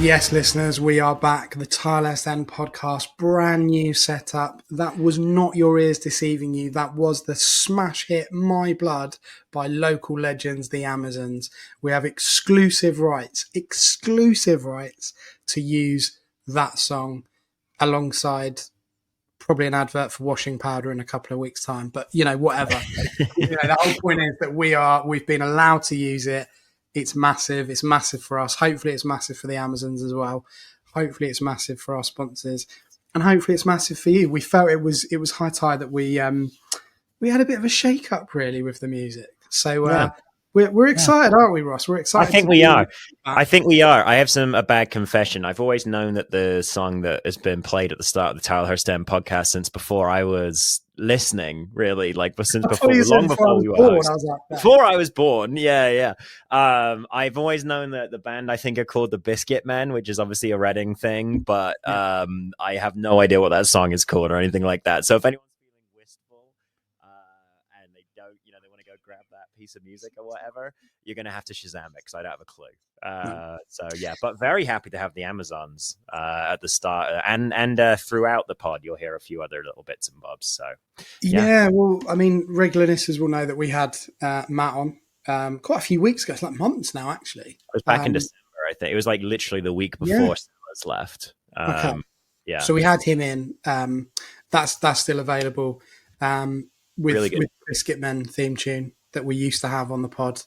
Yes, listeners, we are back. The Tilehurst podcast, brand new setup. That was not your ears deceiving you. That was the smash hit My Blood by local legends, the Amazons. We have exclusive rights to use that song alongside probably an advert for washing powder in a couple of weeks' time. But, whatever. The whole point is that we've been allowed to use it. It's massive. It's massive for us. Hopefully it's massive for the Amazons as well. Hopefully it's massive for our sponsors. And hopefully it's massive for you. We felt it was high time that we had a bit of a shake up really with the music. So we're excited, aren't we, Ross? We're excited. I think we are. I have a bad confession. I've always known that the song that has been played at the start of the Tilehurst podcast since before I was listening, really, before I was born. Yeah. I've always known that the band I think are called the Biscuit Men, which is obviously a Reading thing, but I have no idea what that song is called or anything like that. So if anyone's feeling wistful and they don't, they want to go grab that piece of music or whatever, you're going to have to Shazam it because I don't have a clue. But very happy to have the Amazons at the start and throughout the pod. You'll hear a few other little bits and bobs. So well, I mean, regular listeners will know that we had Matt on quite a few weeks ago. It's like months now, actually. It was back in December, I think. It was like literally the week before Stella's left. Okay. Yeah. So we had him in. That's still available with Biscuit Men theme tune that we used to have on the pod.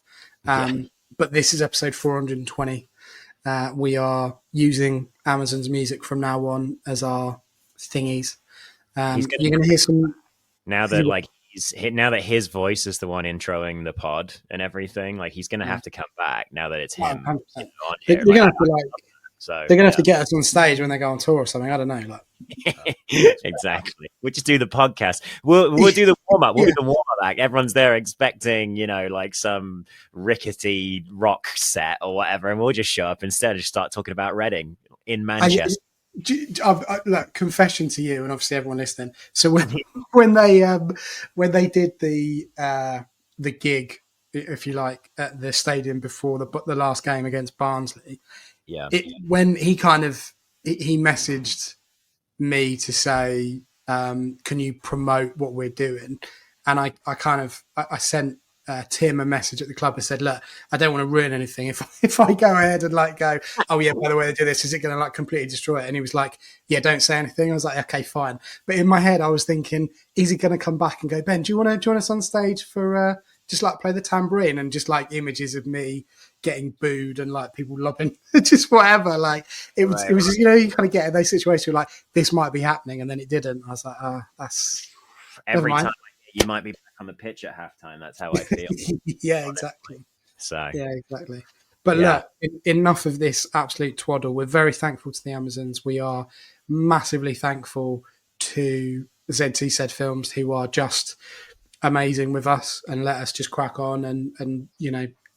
But this is episode 420. We are using Amazon's music from now on as our thingies. You're going to hear some now that his voice is the one introing the pod and everything. Like he's going to have to come back now that it's him. On here. They're going to have to they're going to have to get us on stage when they go on tour or something. I don't know. Exactly. We'll just do the podcast. We'll do the warm up. We'll do the warm up act. Everyone's there expecting, some rickety rock set or whatever, and we'll just show up instead and just start talking about Reading in Manchester. Look, confession to you, and obviously everyone listening. So when they did the gig, if you like, at the stadium before the last game against Barnsley. Yeah. When he he messaged me to say, can you promote what we're doing? And I sent Tim a message at the club and said, look, I don't want to ruin anything. If I go ahead and go, oh yeah, by the way, they do this, is it going to completely destroy it? And he was like, yeah, don't say anything. I was like, okay, fine. But in my head, I was thinking, is he going to come back and go, Ben, do you want to join us on stage for just play the tambourine and just images of me getting booed and people lobbing just whatever. It was just, you kind of get in those situations where this might be happening and then it didn't. I was like, that's every time you might be back on the pitch at halftime. That's how I feel. Yeah, exactly. So yeah, exactly. But look, enough of this absolute twaddle. We're very thankful to the Amazons. We are massively thankful to ZT Said Films, who are just amazing with us and let us just crack on and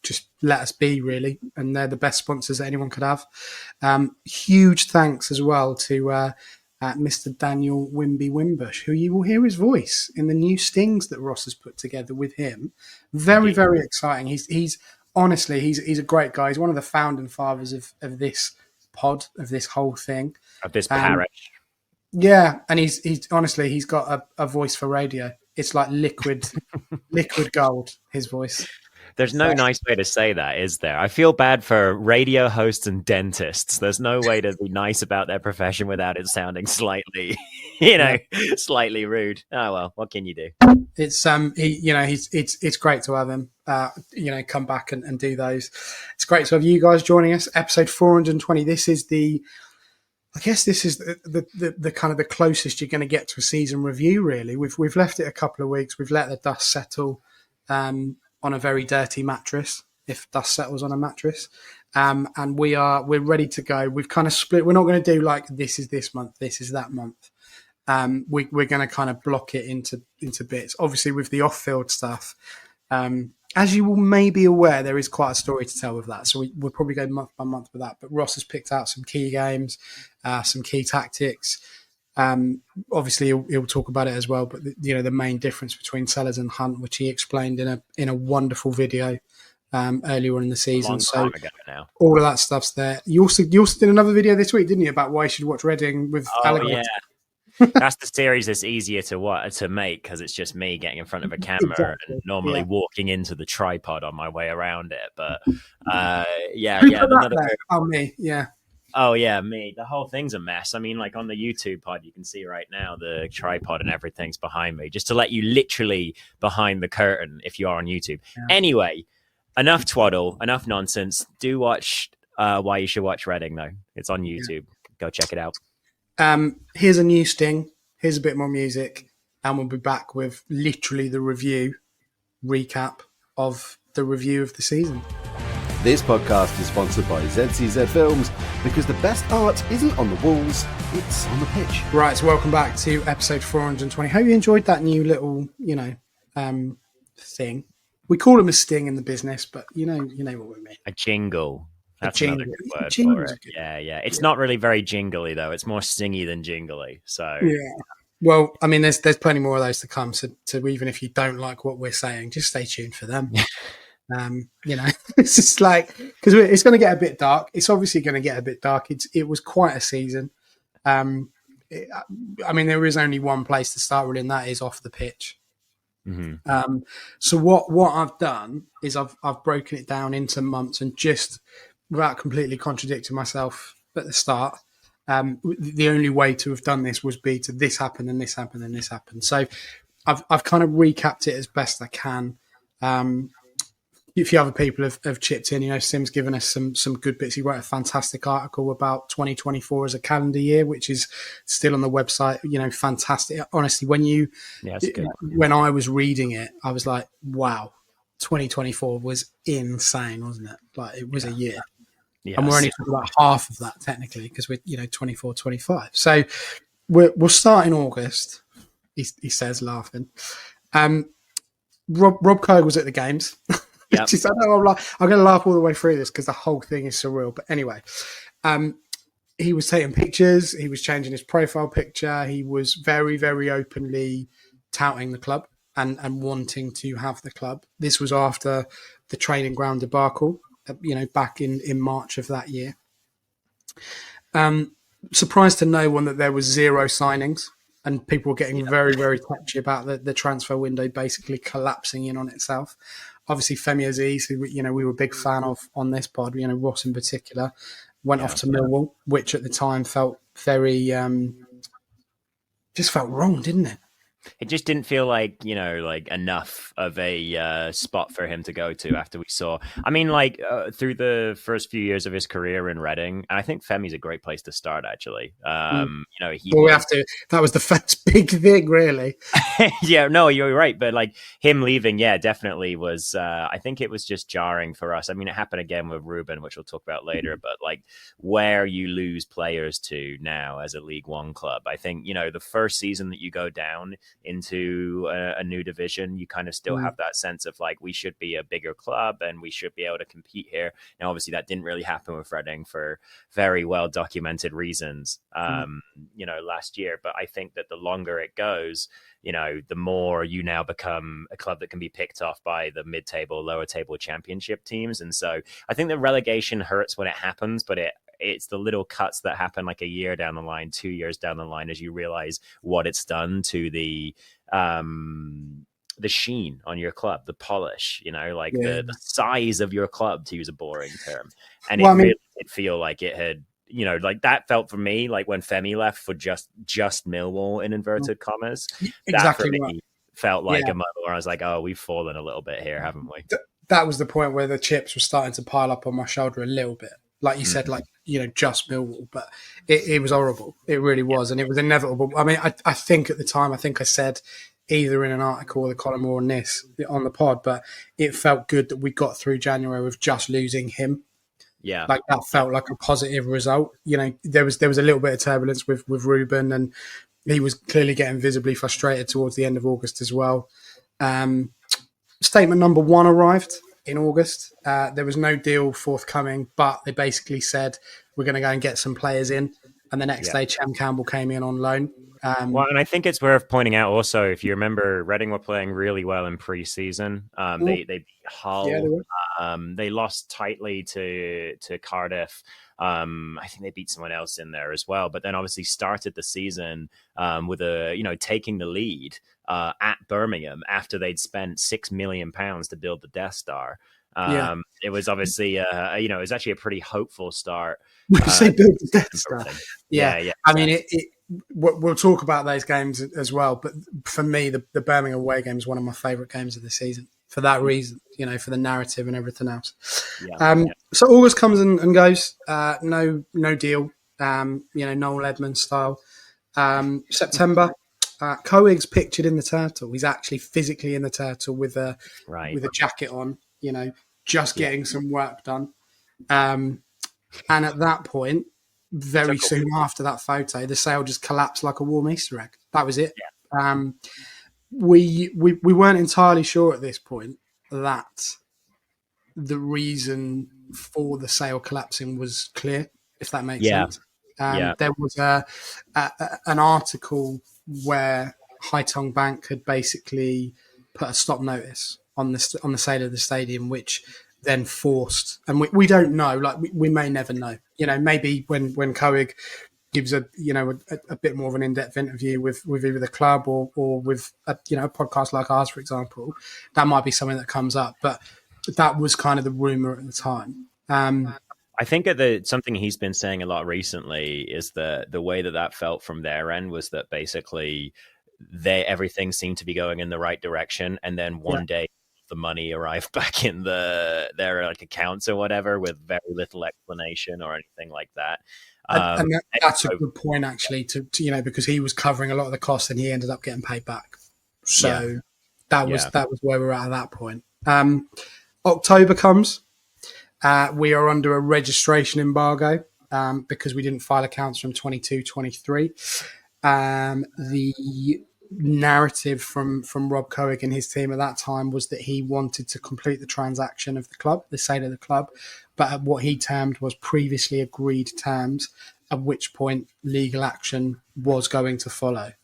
just let us be, really. And they're the best sponsors that anyone could have. Huge thanks as well to Mr. Daniel Wimby Wimbush, who you will hear his voice in the new stings that Ross has put together with him. Very, very exciting. He's honestly, he's a great guy. He's one of the founding fathers of this pod, of this whole thing. Of this parish. Yeah, and he's honestly, he's got a voice for radio. It's like liquid gold, his voice. There's no nice way to say that, is there? I feel bad for radio hosts and dentists. There's no way to be nice about their profession without it sounding slightly, slightly rude. Oh well, what can you do? It's it's great to have him, come back and do those. It's great to have you guys joining us. Episode 420. This is the kind of the closest you're going to get to a season review. Really, we've left it a couple of weeks. We've let the dust settle. On a very dirty mattress, if dust settles on a mattress, and we're ready to go. We've kind of split. We're not going to do this is this month, this is that month. We're going to kind of block it into bits. Obviously, with the off-field stuff, as you will may be aware, there is quite a story to tell with that. So we'll probably go month by month with that. But Ross has picked out some key games, some key tactics. Obviously he'll talk about it as well, but the main difference between Sellers and Hunt, which he explained in a wonderful video earlier on in the A season. long So time ago now. all of that stuff's there. You also did another video this week, didn't you, about why you should watch Reading with Oh Alec? yeah, that's the series that's easier to make because it's just me getting in front of a camera and Exactly. normally Yeah. walking into the tripod on my way around it. But yeah, Who yeah, put that another. there? Oh, me. Yeah. Oh yeah, me. The whole thing's a mess. I mean, like on the YouTube pod, you can see right now the tripod and everything's behind me, just to let you literally behind the curtain if you are on YouTube. Yeah. Anyway, enough twaddle, enough nonsense. Do watch Why You Should Watch Reading though. It's on YouTube. Go check it out. Here's a new sting. Here's a bit more music, and we'll be back with literally the review recap of the review of the season. This podcast is sponsored by ZCZ Films because the best art isn't on the walls, it's on the pitch. Right, so welcome back to episode 420. Hope you enjoyed that new little, thing. We call them a sting in the business, but you know what we mean. A jingle. That's jingle. another good word Jingle's for it. good. Yeah. It's not really very jingly though. It's more stingy than jingly. So Yeah. Well, I mean, there's plenty more of those to come. So even if you don't like what we're saying, just stay tuned for them. It's just like, because it's going to get a bit dark. It's obviously going to get a bit dark. It was quite a season. I mean, there is only one place to start with, and that is off the pitch. Mm-hmm. So what I've done is I've broken it down into months, and just without completely contradicting myself at the start, the only way to have done this was be to this happened and this happened and this happened. So I've kind of recapped it as best I can. A few other people have chipped in. Sim's given us some good bits. He wrote a fantastic article about 2024 as a calendar year, which is still on the website. Fantastic. Honestly, when I was reading it, I was like, wow, 2024 was insane, wasn't it? Like, it was a year. Yes. And we're only talking about half of that technically, because we're 24, 25. So we'll start in August, he says, laughing. Rob Kerr was at the games. Yep. I'm going to laugh all the way through this because the whole thing is surreal. But anyway, he was taking pictures. He was changing his profile picture. He was very, very openly touting the club and wanting to have the club. This was after the training ground debacle, back in March of that year. Surprised to no one that there was zero signings, and people were getting very, very touchy about the transfer window basically collapsing in on itself. Obviously, Femi Aziz, who we were a big fan of on this pod, Ross in particular, went off to Millwall, which at the time felt very, just felt wrong, didn't it? It just didn't feel like, enough of a spot for him to go to after we saw. I mean, through the first few years of his career in Reading, and I think Femi's a great place to start, actually. That was the first big thing, really. Yeah, no, you're right. But him leaving, definitely was, I think it was just jarring for us. I mean, it happened again with Ruben, which we'll talk about later, but where you lose players to now as a League One club, I think, the first season that you go down into a new division, you kind of still have that sense of we should be a bigger club and we should be able to compete here. Now, obviously, that didn't really happen with Reading for very well documented reasons, last year. But I think that the longer it goes, the more you now become a club that can be picked off by the mid-table, lower table championship teams. And so I think the relegation hurts when it happens, but it's the little cuts that happen a year down the line, 2 years down the line, as you realize what it's done to the sheen on your club, the polish, the size of your club, to use a boring term. And really did feel like it had, that felt for me, when Femi left for just Millwall in inverted commas. Exactly. That for me felt like a moment where I was like, oh, we've fallen a little bit here, haven't we? That was the point where the chips were starting to pile up on my shoulder a little bit. Like you said, just Millwall, but it was horrible. It really was, and it was inevitable. I mean, I think at the time, I said either in an article or the column or on the pod, but it felt good that we got through January with just losing him. Yeah, that felt like a positive result. There was a little bit of turbulence with Ruben, and he was clearly getting visibly frustrated towards the end of August as well. Statement number 1 arrived in August. There was no deal forthcoming, but they basically said, we're going to go and get some players in. and the next day Chem Campbell came in on loan. Well, and I think it's worth pointing out also, if you remember, Reading were playing really well in pre-season. They beat Hull. They lost tightly to Cardiff. I think they beat someone else in there as well. But then obviously started the season with taking the lead at Birmingham after they'd spent £6 million to build the Death Star. It was obviously it was actually a pretty hopeful start. Say build the Death Star. Yeah. I mean, we'll talk about those games as well, but for me, the Birmingham away game is one of my favourite games of the season for that reason, for the narrative and everything else. So August comes and goes, no deal, Noel Edmonds style. September, Coig's pictured in the Turtle. He's actually physically in the Turtle with a jacket on, just getting some work done. And at that point, very soon after that photo, the sale just collapsed like a warm Easter egg. That was it. We weren't entirely sure at this point that the reason for the sale collapsing was clear, if that makes sense. There was an article where High Tongue Bank had basically put a stop notice on the sale of the stadium, which then forced, and we don't know, like we may never know, maybe when Coig gives a bit more of an in-depth interview with either the club or with a podcast like ours, for example, that might be something that comes up, but that was kind of the rumor at the time. I think that something he's been saying a lot recently is the way that felt from their end was that basically everything seemed to be going in the right direction, and then one day the money arrived back in their accounts or whatever with very little explanation or anything like that. And that's a good point, actually, to because he was covering a lot of the costs and he ended up getting paid back. So that was where we're at that point. October comes. We are under a registration embargo because we didn't file accounts from 22-23. The narrative from Rob Coig and his team at that time was that he wanted to complete the transaction of the club, the sale of the club, but at what he termed was previously agreed terms, at which point legal action was going to follow.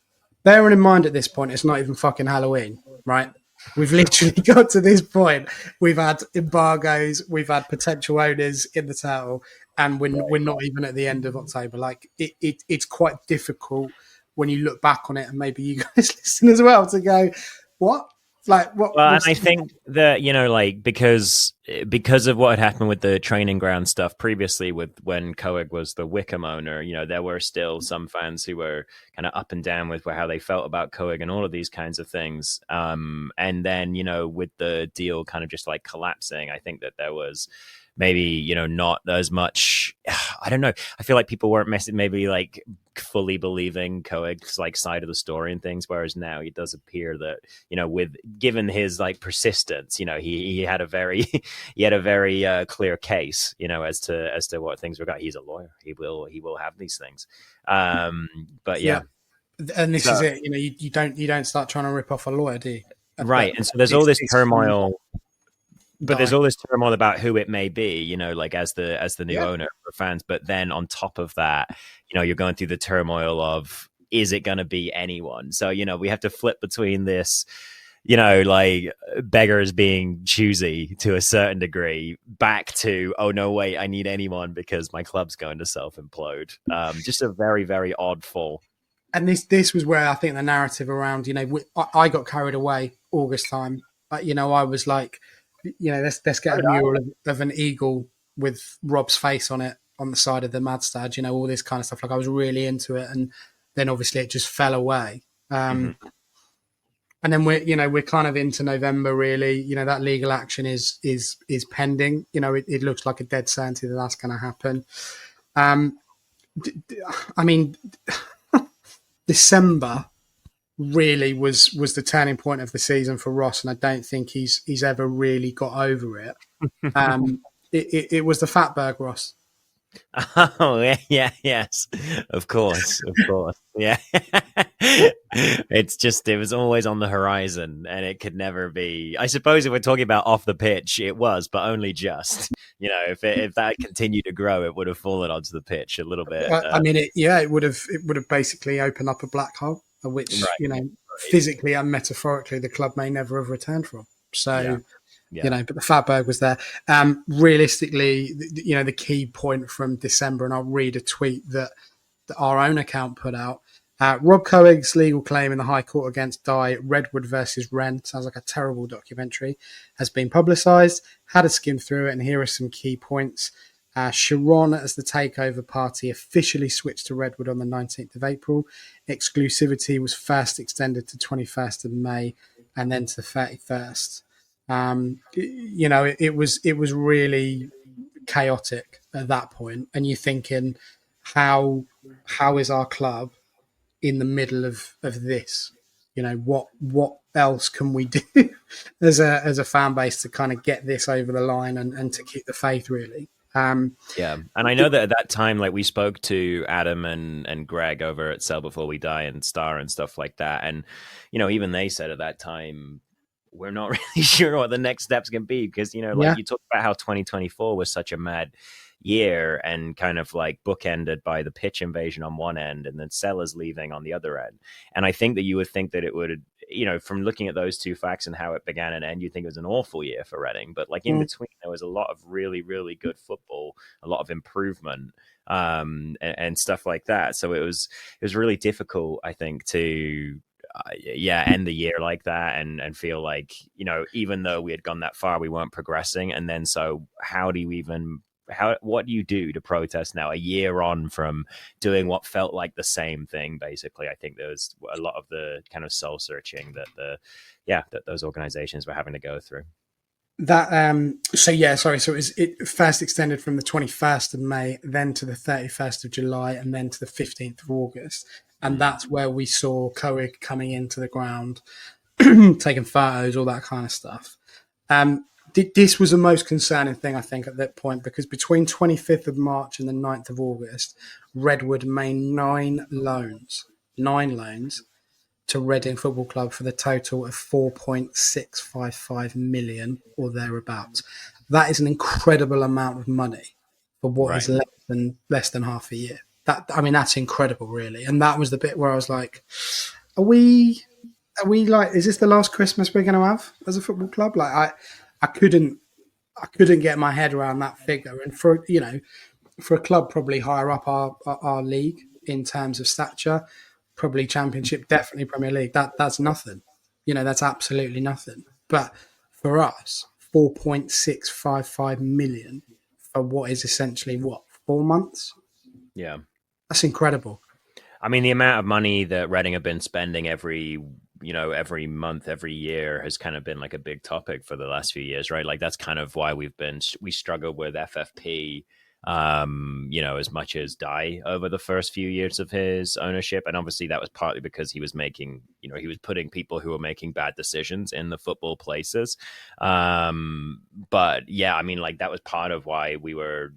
Bearing in mind at this point, it's not even fucking Halloween, right? We've literally got to this point. We've had embargoes, we've had potential owners in the Turtle, and we're not even at the end of October. Like it's quite difficult when you look back on it, and maybe you guys listen as well, to go, what? Like what? Well, and I think that because of what had happened with the training ground stuff previously, with when Coig was the Wickham owner, there were still some fans who were kind of up and down with how they felt about Coig and all of these kinds of things. And then with the deal kind of just like collapsing, I think that there was maybe not as much. I don't know. I feel like people weren't maybe like fully believing Coig's like side of the story and things, whereas now it does appear that with given his like persistence, he had a very clear case as to what things were got. He's a lawyer. He will have these things. But and this is it. You don't start trying to rip off a lawyer, do you? Right. And so there's all this turmoil. But there's all this turmoil about who it may be, like as the new owner for fans. But then on top of that, you're going through the turmoil of, is it going to be anyone? So, we have to flip between this, like beggars being choosy to a certain degree back to, oh, no, wait, I need anyone because my club's going to self-implode. Just a very, very odd fall. And this was where I think the narrative around, I got carried away August time. I was like, let's get a mural of an eagle with Rob's face on it on the side of the Madstad, all this kind of stuff. Like I was really into it, and then obviously it just fell away. And then we're kind of into November, really. That legal action is pending. It looks like a dead certainty that that's going to happen. I mean, December really was the turning point of the season for Ross, and I don't think he's ever really got over it. It was the Fatberg Ross. Oh yes, of course, yeah. It was always on the horizon, and it could never be. I suppose if we're talking about off the pitch, it was, but only just. If that continued to grow, it would have fallen onto the pitch a little bit. I mean, it would have basically opened up a black hole, which Right. physically and metaphorically, the club may never have returned from. So, Yeah. but the Fatberg was there. Realistically, the key point from December, and I'll read a tweet that our own account put out. Rob Coig's legal claim in the High Court against Dai, Redwood versus Wren, sounds like a terrible documentary, has been publicised. Had a skim through it, and here are some key points. Sharon, as the takeover party, officially switched to Redwood on the 19th of April. Exclusivity was first extended to 21st of May and then to the 31st. It was really chaotic at that point, and you're thinking, how is our club in the middle of this? What else can we do as a fan base to kind of get this over the line and to keep the faith, really? Yeah, and I know that at that time, like, we spoke to Adam and Greg over at Sell Before We Die and Star and stuff like that, and even they said at that time, we're not really sure what the next steps can be, because you talked about how 2024 was such a mad year and kind of like bookended by the pitch invasion on one end and then sellers leaving on the other end. And I think that you would think that it would, from looking at those two facts and how it began and end, you'd think it was an awful year for Reading. But like in between, there was a lot of really, really good football, a lot of improvement, and stuff like that. So it was really difficult, I think, to end the year like that and feel like, even though we had gone that far, we weren't progressing. And then so what do you do to protest now, a year on from doing what felt like the same thing? Basically, I think there was a lot of the kind of soul searching that those organizations were having to go through. So it first extended from the 21st of May, then to the 31st of July, and then to the 15th of August. And that's where we saw Coig coming into the ground, taking photos, all that kind of stuff. This was the most concerning thing, I think, at that point, because between 25th of March and the 9th of August, Redwood made 9 loans to Reading Football Club for the total of 4.655 million or thereabouts. That is an incredible amount of money for what is less than half a year. That's incredible, really. And that was the bit where I was like, are we like, is this the last Christmas we're going to have as a football club? Like, I couldn't get my head around that figure. And for a club probably higher up our league in terms of stature, probably Championship, definitely Premier League, that's nothing. That's absolutely nothing. But for us, 4.655 million for what is essentially 4 months? Yeah. That's incredible. I mean, the amount of money that Reading have been spending every month, every year has kind of been like a big topic for the last few years, right? Like that's kind of why we struggled with FFP, as much as Dai over the first few years of his ownership. And obviously that was partly because he was making, he was putting people who were making bad decisions in the football places. But yeah, I mean, like that was part of why we were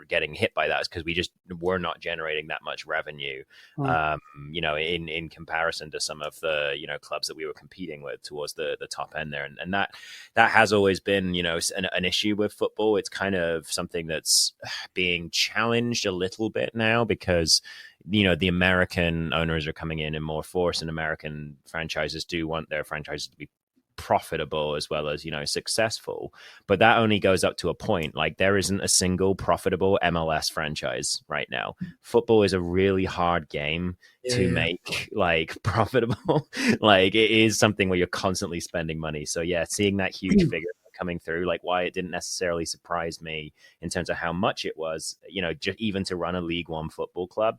getting hit by that, is because we just were not generating that much revenue, in comparison to some of the, clubs that we were competing with towards the top end there. And that has always been, an issue with football. It's kind of something that's being challenged a little bit now because the American owners are coming in more force, and American franchises do want their franchises to be profitable as well as successful, but that only goes up to a point. Like there isn't a single profitable MLS franchise right now. Football is a really hard game to make like profitable. Like it is something where you're constantly spending money. So yeah, seeing that huge figure coming through, like why it didn't necessarily surprise me in terms of how much it was, just even to run a League One football club,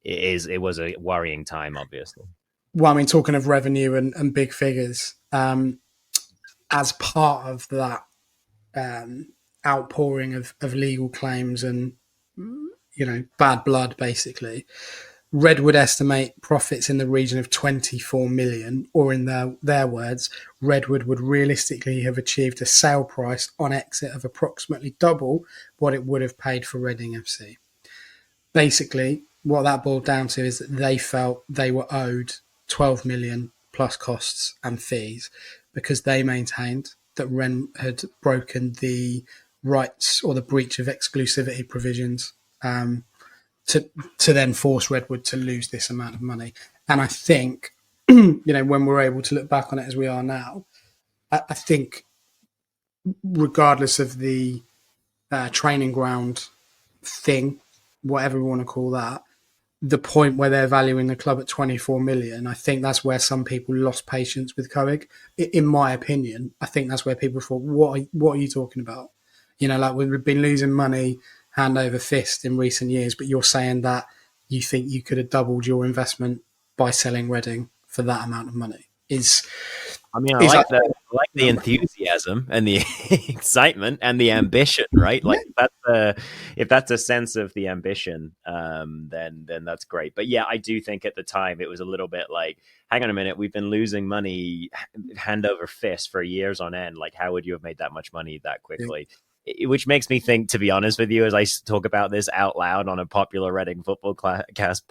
it was a worrying time, obviously. Well, I mean, talking of revenue and big figures, as part of that outpouring of legal claims and bad blood, basically, Redwood estimate profits in the region of 24 million, or in their words, Redwood would realistically have achieved a sale price on exit of approximately double what it would have paid for Reading FC. basically, what that boiled down to is that they felt they were owed 12 million plus costs and fees because they maintained that Ren had broken the rights or the breach of exclusivity provisions to then force Redwood to lose this amount of money. And I think, when we're able to look back on it as we are now, I think regardless of the training ground thing, whatever we want to call that, the point where they're valuing the club at 24 million, I think that's where some people lost patience with Coig. In my opinion, I think that's where people thought, what are you talking about? We've been losing money hand over fist in recent years, but you're saying that you think you could have doubled your investment by selling Reading for that amount of money. I like the enthusiasm and the excitement and the ambition, right? Like if that's a sense of the ambition, then that's great. But yeah, I do think at the time it was a little bit like, hang on a minute, we've been losing money hand over fist for years on end. Like, how would you have made that much money that quickly? Yeah. Which makes me think, to be honest with you, as I talk about this out loud on a popular Reading football podcast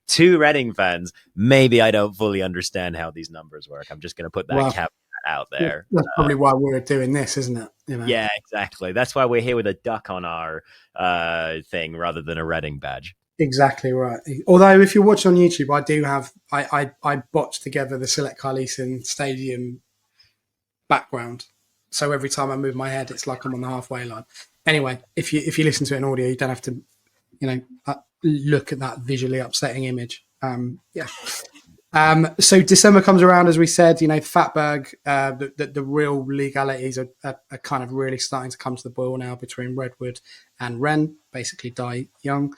to Reading fans, maybe I don't fully understand how these numbers work. I'm just going to put that caveat out there. That's probably why we're doing this, isn't it? Yeah, exactly. That's why we're here with a duck on our thing rather than a Reading badge. Exactly right. Although if you're watching on YouTube, I botched together the Select Carlisen Stadium background. So every time I move my head, it's like I'm on the halfway line. Anyway, if you listen to it in audio, you don't have to, look at that visually upsetting image. So December comes around, as we said. Fatberg, the real legalities are kind of really starting to come to the boil now between Redwood and Ren, basically Dai Yongge.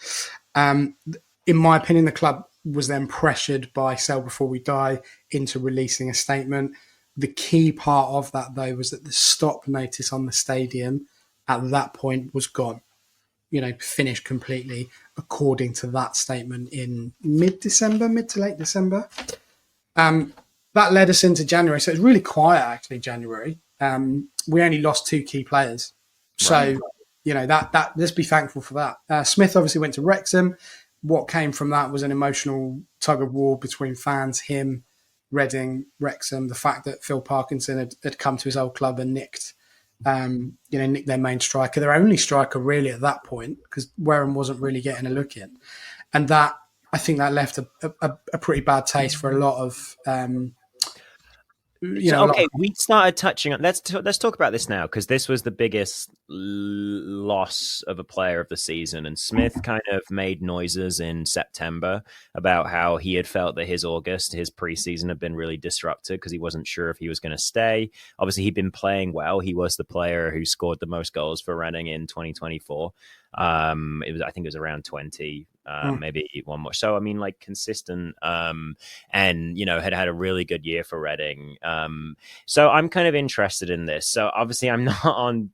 In my opinion, the club was then pressured by Sell Before We Die into releasing a statement. The key part of that, though, was that the stop notice on the stadium at that point was gone, finished completely, according to that statement in mid to late December. That led us into January. So it was really quiet, actually, January. We only lost 2 key players. So, that let's be thankful for that. Smith obviously went to Wrexham. What came from that was an emotional tug of war between fans, him, Reading, Wrexham, the fact that Phil Parkinson had come to his old club and nicked their main striker, their only striker really at that point, because Wareham wasn't really getting a look in. And that, I think that left a pretty bad taste for a lot of... we started touching on. Let's talk about this now, because this was the biggest loss of a player of the season, and Smith kind of made noises in September about how he had felt that his preseason had been really disrupted because he wasn't sure if he was going to stay. Obviously, he'd been playing well. He was the player who scored the most goals for Reading in 2024. I think it was around 20. Maybe one more. So, consistent, and, had a really good year for Reading. So I'm kind of interested in this. So obviously I'm not on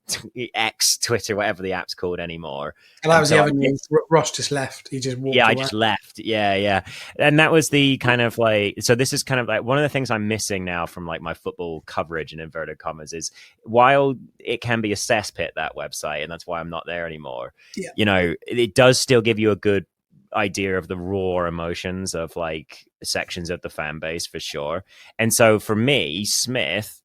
X, Twitter, whatever the app's called anymore. And that was the other news. Ross just left. He just walked away. I just left. Yeah. And that was the kind of so this is kind of like one of the things I'm missing now from like my football coverage in inverted commas is while it can be a cesspit, that website, and that's why I'm not there anymore. Yeah. It does still give you a good idea of the raw emotions of like sections of the fan base for sure. And so for me, Smith,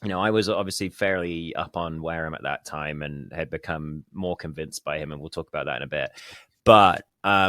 I was obviously fairly up on Wareham at that time and had become more convinced by him, and we'll talk about that in a bit. But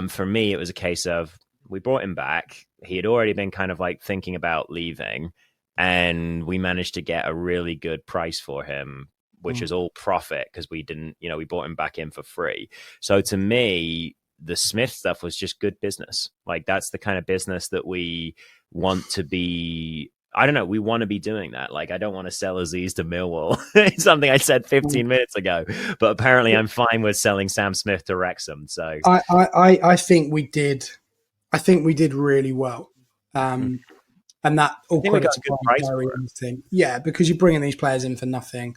for me, it was a case of we brought him back. He had already been kind of like thinking about leaving, and we managed to get a really good price for him, which is all profit because we didn't, we brought him back in for free. So to me, the Smith stuff was just good business. Like that's the kind of business that we want to be. I don't know. We want to be doing that. Like, I don't want to sell Aziz to Millwall. It's something I said 15 minutes ago, but apparently I'm fine with selling Sam Smith to Wrexham. So I think we did. I think we did really well. And that all credit to Gary and his team. Yeah, because you're bringing these players in for nothing.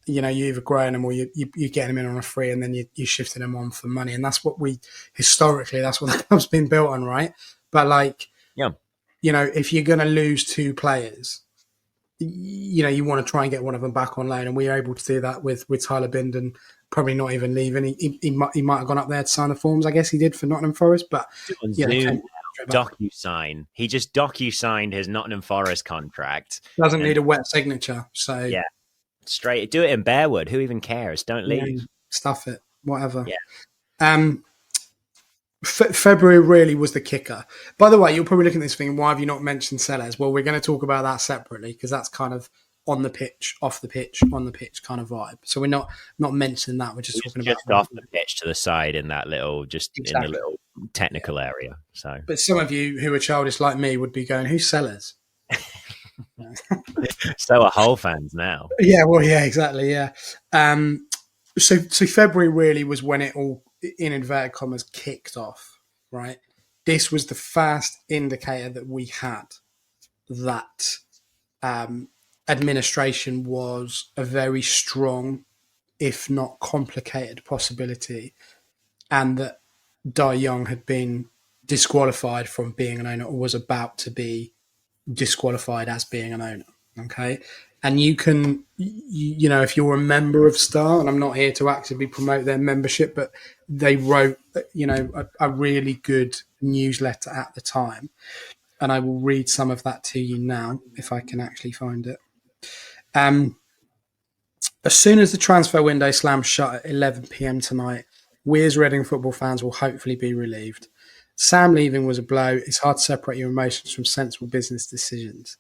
You're either growing them or you're getting them in on a free, and then you're shifting them on for money. And that's what historically, that's what the club's been built on, right? But if you're going to lose 2 players, you want to try and get one of them back on loan. And we were able to do that with Tyler Binden probably not even leaving. He might have gone up there to sign the forms. I guess he did for Nottingham Forest, but on Zoom, docu-sign. He just docu-signed his Nottingham Forest contract. Doesn't need a wet signature. So yeah, straight. Do it in Bearwood. Who even cares? Don't leave. Stuff it. Whatever. Yeah. February really was the kicker. By the way, you're probably looking at this thing, why have you not mentioned Sellers? Well, we're going to talk about that separately because that's kind of on the pitch, off the pitch, on the pitch kind of vibe. So we're not mentioning that. We're just talking about off the pitch to the side in that little, in the little technical area. So, but some of you who are childish like me would be going, "Who's Sellers?" So are Hull fans now. Yeah, well, yeah, exactly, yeah. So February really was when it all, in inverted commas, kicked off. Right, this was the first indicator that we had that administration was a very strong, if not complicated, possibility, and that Dai Yongge had been disqualified from being an owner, or was about to be disqualified as being an owner. Okay, and you can, if you're a member of Star, and I'm not here to actively promote their membership, but they wrote, a really good newsletter at the time, and I will read some of that to you now if I can actually find it. As soon as the transfer window slams shut at 11 p.m. tonight, we as Reading football fans will hopefully be relieved. Sam leaving was a blow. It's hard to separate your emotions from sensible business decisions.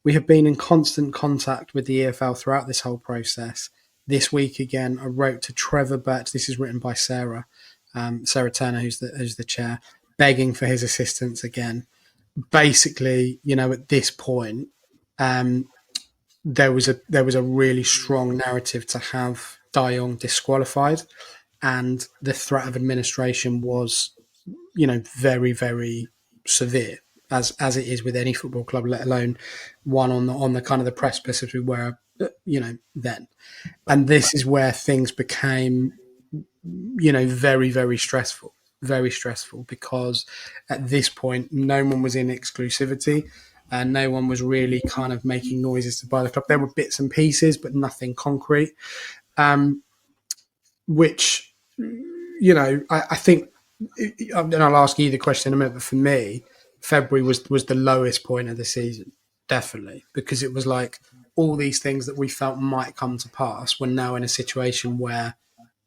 We have been in constant contact with the EFL throughout this whole process. This week again, I wrote to Trevor Birch. This is written by Sarah Turner, who's the chair, begging for his assistance again. Basically, at this point, there was a really strong narrative to have Dai Yongge disqualified, and the threat of administration was, very, very severe, as it is with any football club, let alone one on the kind of the precipice as we were, then. And this is where things became, very, very stressful. Very stressful, because at this point no one was in exclusivity and no one was really kind of making noises to buy the club. There were bits and pieces, but nothing concrete, which, I think, and I'll ask you the question in a minute, but for me, February was the lowest point of the season, definitely, because it was like all these things that we felt might come to pass were now in a situation where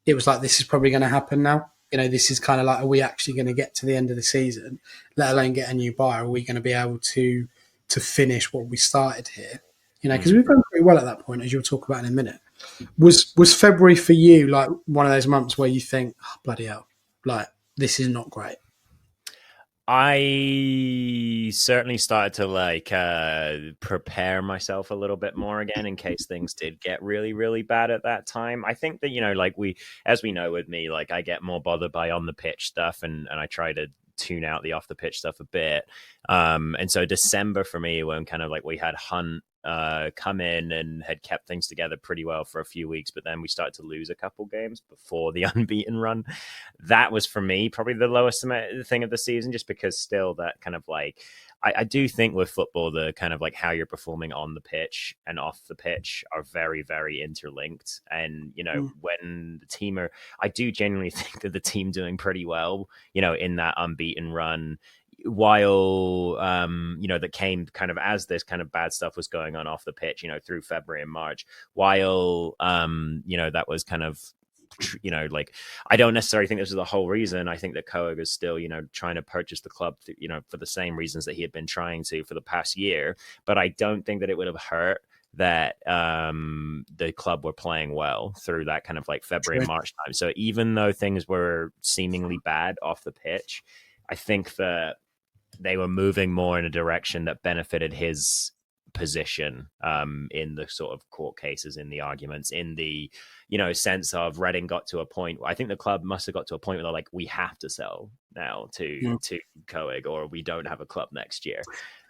it was like, this is probably going to happen now. This is kind of like, are we actually going to get to the end of the season, let alone get a new buyer? Are we going to be able to finish what we started here? Because we've done pretty well at that point, as you'll talk about in a minute. Was February for you like one of those months where you think, oh, bloody hell, like this is not great? I certainly started to prepare myself a little bit more again in case things did get really, really bad at that time. I think that, as we know with me, I get more bothered by on the pitch stuff and I try to tune out the off the pitch stuff a bit. And so December for me, when kind of we had Hunt come in and had kept things together pretty well for a few weeks, but then we started to lose a couple games before the unbeaten run. That was for me probably the lowest thing of the season, just because still that kind of I do think with football, the kind of how you're performing on the pitch and off the pitch are very, very interlinked. And, when the team I do genuinely think that the team doing pretty well, in that unbeaten run, while that came kind of as this kind of bad stuff was going on off the pitch, through February and March, while that was kind of I don't necessarily think this is the whole reason. I think that Coag is still trying to purchase the club for the same reasons that he had been trying to for the past year, but I don't think that it would have hurt that the club were playing well through that kind of February and March time. So even though things were seemingly bad off the pitch, I think that they were moving more in a direction that benefited his position in the sort of court cases, in the arguments, in the sense of Reading got to a point. I think the club must have got to a point where they're we have to sell now to Coag, or we don't have a club next year.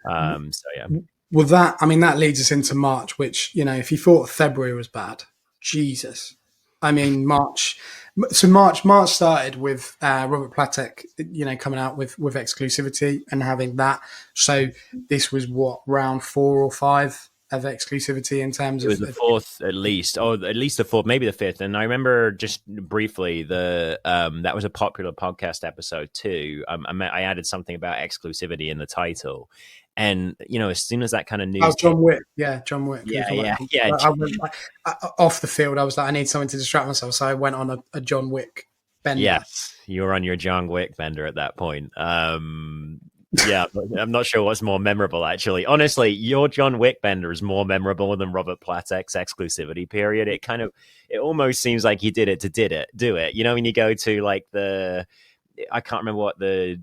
So yeah. Well, that leads us into March, which if you thought February was bad, Jesus. I mean, March started with Robert Platek, coming out with exclusivity and having that. So this was round 4 or 5 of exclusivity in terms It was of the fourth, at least. Oh, at least the fourth, maybe the fifth. And I remember just briefly that was a popular podcast episode too. I added something about exclusivity in the title, and as soon as that kind of news, John Wick, John Wick. yeah. I went off the field. I was like, I need something to distract myself, so I went on a John Wick bender. Yes, you were on your John Wick bender at that point. Yeah, I'm not sure what's more memorable, actually. Honestly, your John Wick bender is more memorable than Robert Platek's exclusivity period. It almost seems like he did it to do it. When you go to like I can't remember what the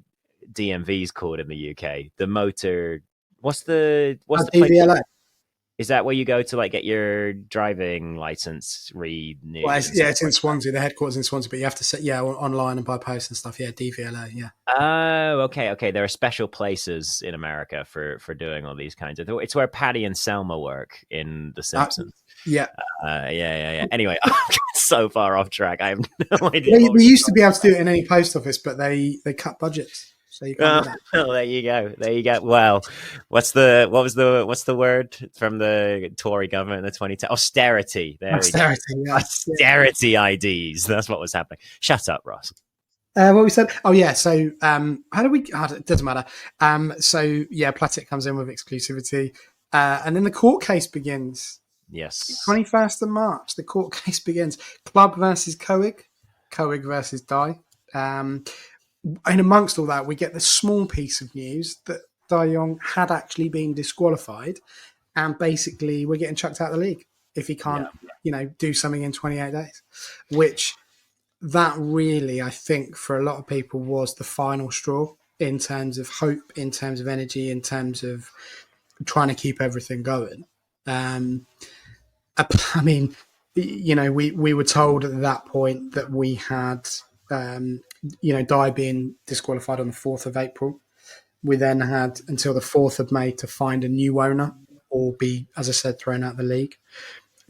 DMV is called in the UK. The motor, what's the place? DVLA. Is that where you go to like get your driving license renewed? Well, it's in Swansea. The headquarters in Swansea, but you have to set online and by post and stuff. Yeah, DVLA. Yeah. Oh, okay. There are special places in America for doing all these kinds of. It's where Patty and Selma work in The Simpsons. Yeah. Anyway, I'm so far off track. I have no idea. They used to be able to do it in any post office, but they cut budgets. So you can't do that. Oh, there you go. Well, what's the word from the Tory government in the 2010? Austerity. Austerity IDs. That's what was happening. Shut up, Ross. What we said? Oh yeah. So how do we? It doesn't matter. So yeah, Platek comes in with exclusivity, and then the court case begins. Yes. 21st of March. The court case begins. Club versus Coig. Coig versus Dai. And amongst all that, we get the small piece of news that Dai Yongge had actually been disqualified, and basically we're getting chucked out of the league if he can't, do something in 28 days. Which that really, I think, for a lot of people was the final straw in terms of hope, in terms of energy, in terms of trying to keep everything going. I mean, we were told at that point that we had. Dai being disqualified on the 4th of April. We then had until the 4th of May to find a new owner or be, as I said, thrown out of the league.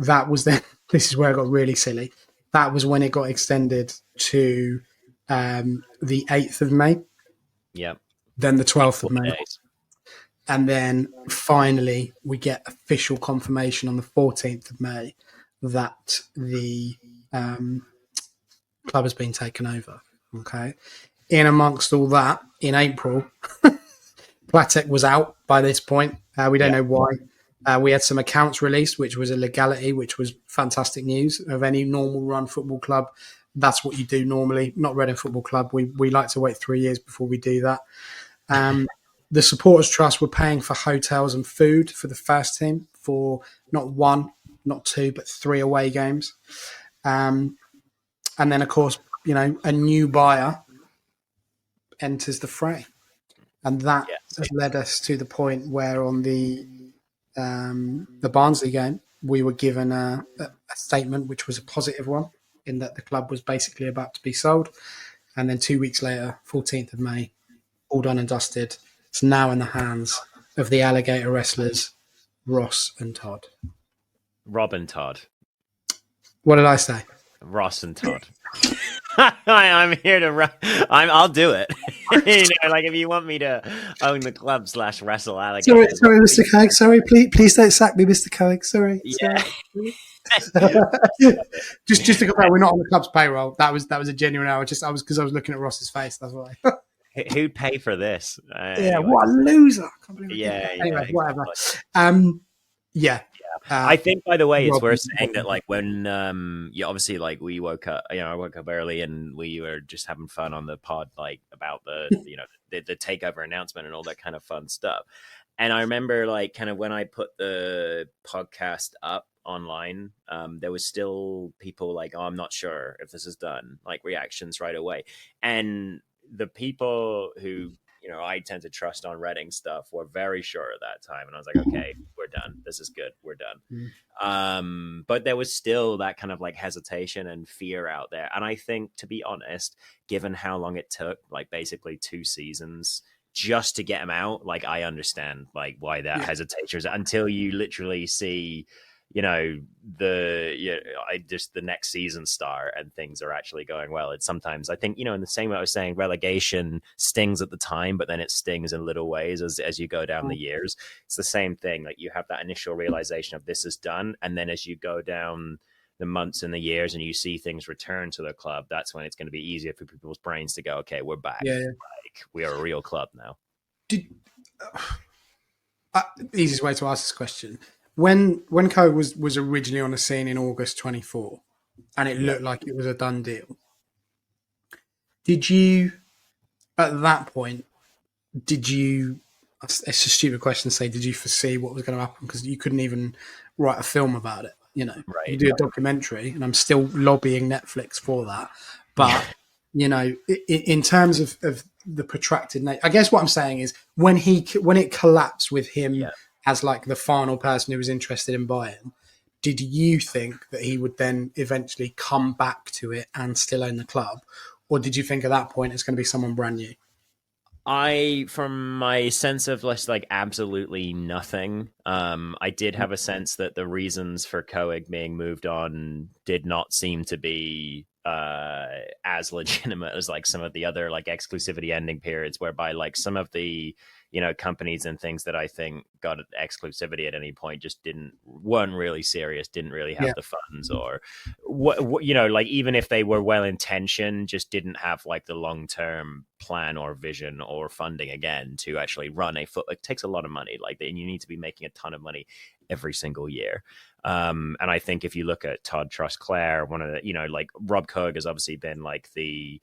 That was then, this is where it got really silly. That was when it got extended to the 8th of May. Yep. Then the 12th of May. Days. And then finally we get official confirmation on the 14th of May that the club has been taken over. Okay. In amongst all that, in April, Platek was out by this point. We don't know why. We had some accounts released, which was a legality, which was fantastic news of any normal run football club. That's what you do normally. Not Reading Football Club. We like to wait 3 years before we do that. The Supporters Trust were paying for hotels and food for the first team for not one, not two, but 3 away games. And then, of course, a new buyer enters the fray. And that has led us to the point where on the Barnsley game, we were given a statement, which was a positive one, in that the club was basically about to be sold. And then 2 weeks later, 14th of May, all done and dusted. It's now in the hands of the alligator wrestlers, Ross and Todd. Rob and Todd. What did I say? Ross and Todd. I'm here to. I'll do it. Like if you want me to own the club / wrestle alligator. Sorry, Mr. Coig. Sorry, please don't sack me, Mr. Coig. Sorry. Yeah. just to go back, we're not on the club's payroll. That was a genuine hour. I was because I was looking at Ross's face. That's why. Who'd pay for this? Anyway. What a loser! I can't believe it. Anyway, whatever. I think, by the way, it's worth saying that, like, when obviously, like, we woke up, I woke up early and we were just having fun on the pod, like, about the the takeover announcement and all that kind of fun stuff. And I remember, like, kind of when I put the podcast up online, there was still people like, "Oh, I'm not sure if this is done," like reactions right away. And the people who I tend to trust on Reading stuff were very sure at that time. And I was like, okay, we're done. This is good. We're done. But there was still that kind of like hesitation and fear out there. And I think, to be honest, given how long it took, like basically 2 seasons just to get him out, like I understand like why that hesitation is, until you literally see the next season start and things are actually going well. It's sometimes, I think, in the same way I was saying, relegation stings at the time, but then it stings in little ways as you go down the years. It's the same thing. Like, you have that initial realization of this is done, and then as you go down the months and the years and you see things return to the club, that's when it's going to be easier for people's brains to go, okay, we're back. Yeah. Like, we are a real club now. Easiest way to ask this question: when Co was originally on the scene in August 24, and it looked like it was a done deal, did you, at that point, it's a stupid question to say, did you foresee what was going to happen? Because you couldn't even write a film about it. You do a documentary, and I'm still lobbying Netflix for that. But, in terms of the protracted nature, I guess what I'm saying is when it collapsed with him as like the final person who was interested in buying, did you think that he would then eventually come back to it and still own the club? Or did you think at that point it's going to be someone brand new? From my sense of like absolutely nothing, I did have a sense that the reasons for Coig being moved on did not seem to be as legitimate as like some of the other like exclusivity ending periods, whereby like some of the companies and things that I think got exclusivity at any point just weren't really serious, didn't really have the funds, or what like even if they were well intentioned, just didn't have like the long-term plan or vision or funding again to actually run a foot. It takes a lot of money, like, and you need to be making a ton of money every single year. And I think if you look at Todd Trust-Clare, one of the, like Rob Coig has obviously been like the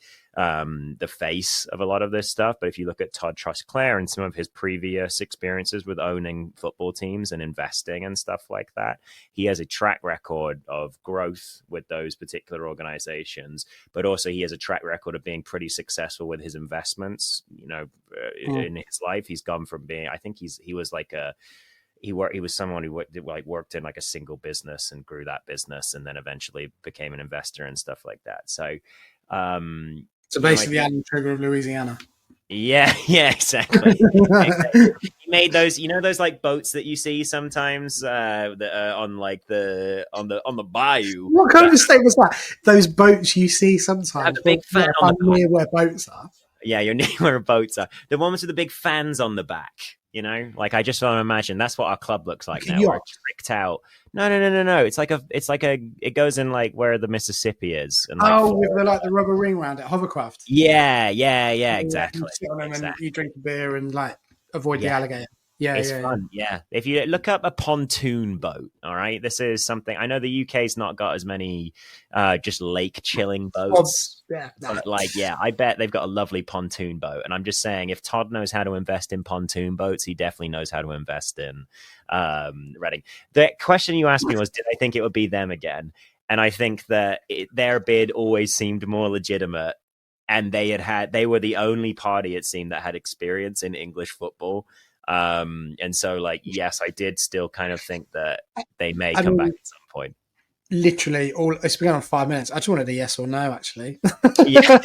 face of a lot of this stuff. But if you look at Todd Trust-Clare and some of his previous experiences with owning football teams and investing and stuff like that, he has a track record of growth with those particular organizations, but also he has a track record of being pretty successful with his investments. In his life, he's gone from being, I think he was like he was someone who worked in like a single business and grew that business, and then eventually became an investor and stuff like that. So, basically, Alan Trigger of Louisiana. Yeah, exactly. He made those, those like boats that you see sometimes on like on the bayou. What kind of state was that? Those boats you see sometimes. Have the big fan on the near where boats are. Yeah, you're near where boats are. The ones with the big fans on the back. Like, I just want to imagine that's what our club looks like now. We're tricked out. No. It goes in like where the Mississippi is. And with the rubber ring around it, hovercraft. Yeah, exactly. You sit on them and you drink a beer and like avoid the alligator. Yeah, it's fun. Yeah. If you look up a pontoon boat, all right, this is something. I know the UK's not got as many just lake chilling boats. But I bet they've got a lovely pontoon boat. And I'm just saying, if Todd knows how to invest in pontoon boats, he definitely knows how to invest in Reading. The question you asked me was, did I think it would be them again? And I think that their bid always seemed more legitimate. And they were the only party, it seemed, that had experience in English football. And so, like, yes, I did still kind of think that they may come back at some point. Literally, it's been on 5 minutes. I just wanted a yes or no, actually. Yeah.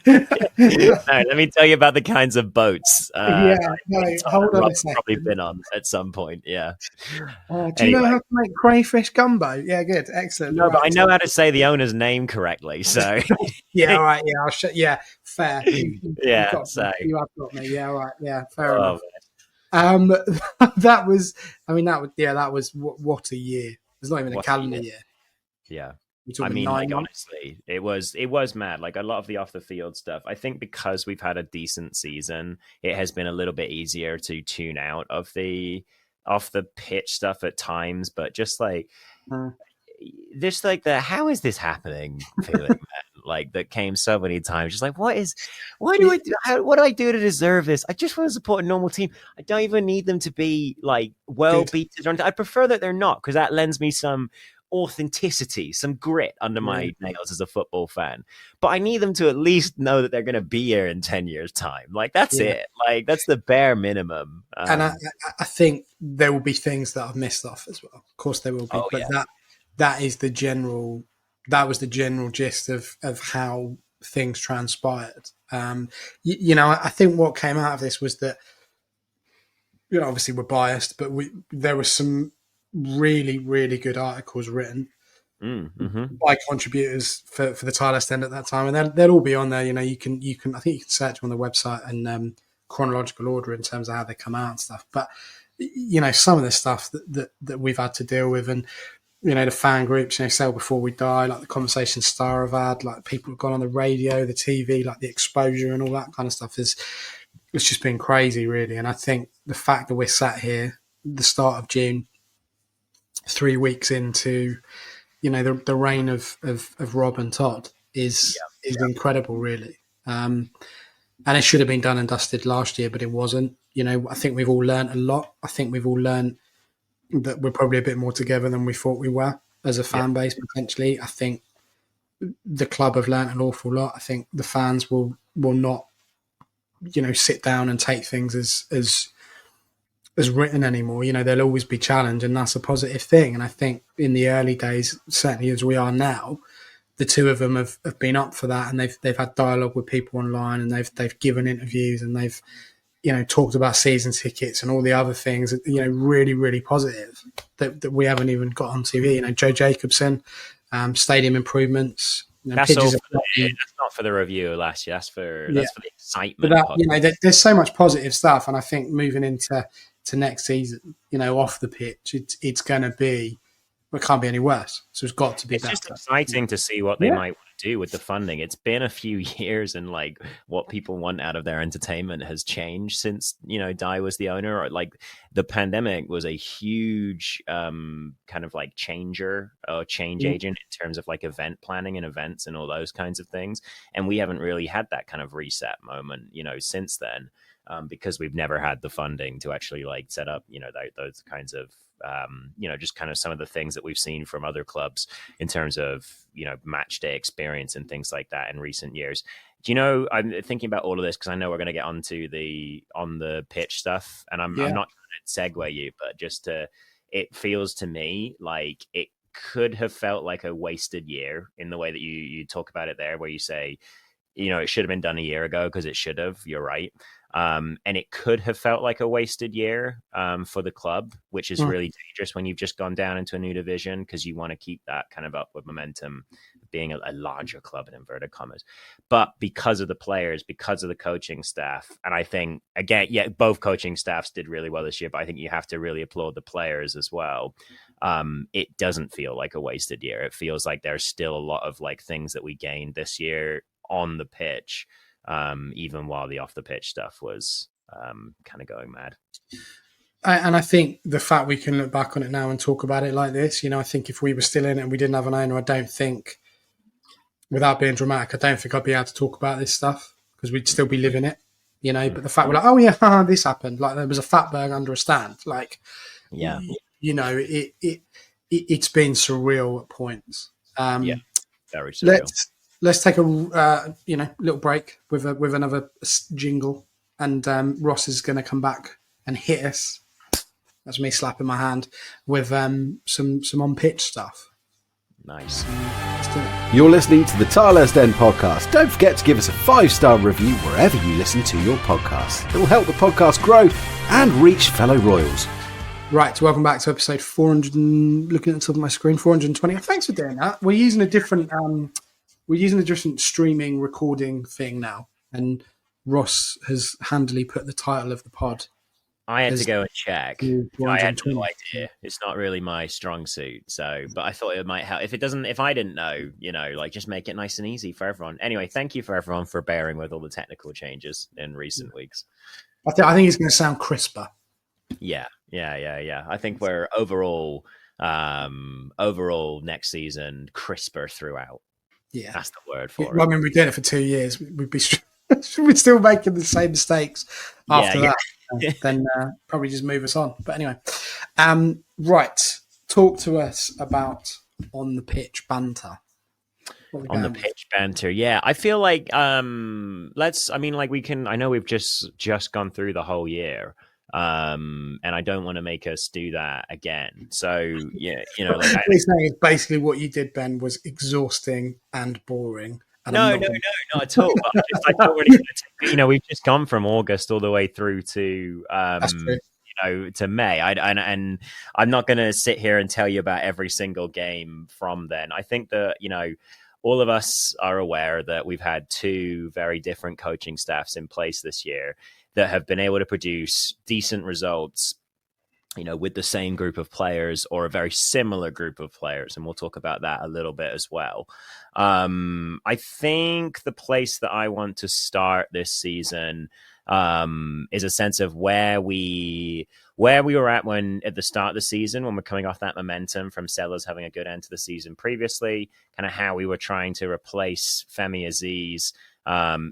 No, let me tell you about the kinds of boats. Hold on a second. Probably been on at some point. Yeah. Do you know how to make crayfish gumbo? Yeah, good, excellent. No, but I know how to say the owner's name correctly. So yeah, all right. Yeah, fair. You have got me. Yeah, all right. Yeah, fair enough. That was what a year. It's not even a calendar year. Yeah. I mean, like, honestly, it was mad. Like, a lot of the off the field stuff, I think because we've had a decent season, it has been a little bit easier to tune out of the off the pitch stuff at times, but just like just like the how is this happening feeling, man, like that came so many times. Just like, what do I do to deserve this? I just want to support a normal team. I don't even need them to be like well beaten. I prefer that they're not, because that lends me some authenticity, some grit under my nails as a football fan. But I need them to at least know that they're going to be here in 10 years time. Like, that's it. Like, that's the bare minimum. And I think there will be things that I've missed off as well. Of course there will be, that was the general gist of how things transpired. I think what came out of this was that, obviously we're biased, but there was some really, really good articles written by contributors for the Tilehurst end at that time, and they'll all be on there. You can I think you can search on the website and chronological order in terms of how they come out and stuff. But some of the stuff that we've had to deal with, and the fan groups, Sail Before We Die, like the Conversation Star have had, like people have gone on the radio, the TV, like the exposure and all that kind of stuff it's just been crazy, really. And I think the fact that we're sat here the start of June, 3 weeks into the reign of Rob and Todd is incredible, really. And it should have been done and dusted last year, but it wasn't. I think we've all learned a lot. I think we've all learned that we're probably a bit more together than we thought we were as a fan base, potentially. I think the club have learned an awful lot. I think the fans will not, sit down and take things as written anymore. There'll always be challenge, and that's a positive thing. And I think in the early days, certainly as we are now, the two of them have been up for that, and they've had dialogue with people online, and they've given interviews, and they've talked about season tickets and all the other things, really, really positive that we haven't even got on TV. Joe Jacobson, stadium improvements. That's not for the review last year. That's for the excitement. But there's so much positive stuff, and I think moving into next season, off the pitch, it's going to be. It can't be any worse. So it's got to be better. It's just exciting to see what they might want to do with the funding. It's been a few years, and like what people want out of their entertainment has changed since Dai was the owner. Like the pandemic was a huge kind of like changer or change agent in terms of like event planning and events and all those kinds of things. And we haven't really had that kind of reset moment, since then, because we've never had the funding to actually like set up, those kinds of just kind of some of the things that we've seen from other clubs in terms of, match day experience and things like that in recent years. I'm thinking about all of this because I know we're going to get onto on the pitch stuff, and I'm not trying to segue you, but it feels to me like it could have felt like a wasted year in the way that you talk about it there, where you say, it should have been done a year ago because it should have. You're right. And it could have felt like a wasted year for the club, which is really dangerous when you've just gone down into a new division, because you want to keep that kind of upward momentum, being a larger club in inverted commas. But because of the players, because of the coaching staff, and I think, again, both coaching staffs did really well this year, but I think you have to really applaud the players as well. It doesn't feel like a wasted year. It feels like there's still a lot of like things that we gained this year on the pitch, even while the off the pitch stuff was kind of going mad. And I think the fact we can look back on it now and talk about it like this, I think if we were still in it and we didn't have an owner, I don't think, without being dramatic, I don't think I'd be able to talk about this stuff because we'd still be living it, But the fact we're like, oh yeah, this happened. Like there was a fatberg under a stand. Like, it's been surreal at points. Very surreal. Let's take a little break with another jingle, and Ross is going to come back and hit us. That's me slapping my hand with some on pitch stuff. Nice. Let's do it. You're listening to the Tilehurst End podcast. Don't forget to give us a 5-star review wherever you listen to your podcasts. It will help the podcast grow and reach fellow royals. Right, welcome back to episode 400. Looking at the top of my screen, 420. Thanks for doing that. We're using a different streaming recording thing now, and Ross has handily put the title of the pod. I had to go and check. I had no idea. It's not really my strong suit, but I thought it might help. If I didn't know, just make it nice and easy for everyone. Anyway, thank you for everyone for bearing with all the technical changes in recent weeks. I think it's going to sound crisper. Yeah. I think we're overall next season crisper throughout. Yeah, that's the word for it. Well, I mean, we did it for 2 years. We're still making the same mistakes after that. Then probably just move us on. But anyway, right. Talk to us about on the pitch banter. On the pitch banter, yeah. I feel like I know we've just gone through the whole year. And I don't want to make us do that again. So basically what you did, Ben, was exhausting and boring. And no, not at all. But I thought we've just gone from August all the way through to to May. And I'm not going to sit here and tell you about every single game from then. I think that, all of us are aware that we've had two very different coaching staffs in place this year that have been able to produce decent results, with the same group of players or a very similar group of players. And we'll talk about that a little bit as well. I think the place that I want to start this season is a sense of where we were at at the start of the season, when we're coming off that momentum from Sellers having a good end to the season previously, kind of how we were trying to replace Femi Aziz,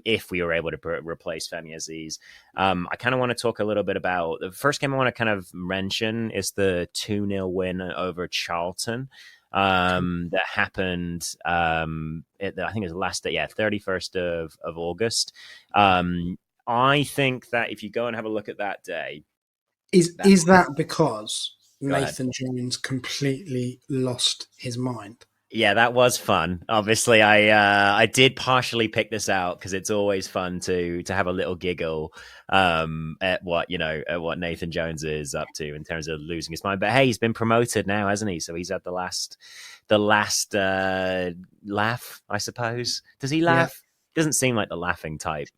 if we were able to replace Femi Aziz. I kind of want to talk a little bit about the first game I want to kind of mention is the 2-0 win over Charlton. That happened, I think it was last day, 31st of August. I think that if you go and have a look at that day, is that because Nathan Jones completely lost his mind? Yeah, that was fun. Obviously, I did partially pick this out because it's always fun to have a little giggle at what Nathan Jones is up to in terms of losing his mind. But hey, he's been promoted now, hasn't he? So he's had the last laugh, I suppose. Does he laugh? Yeah. Doesn't seem like the laughing type.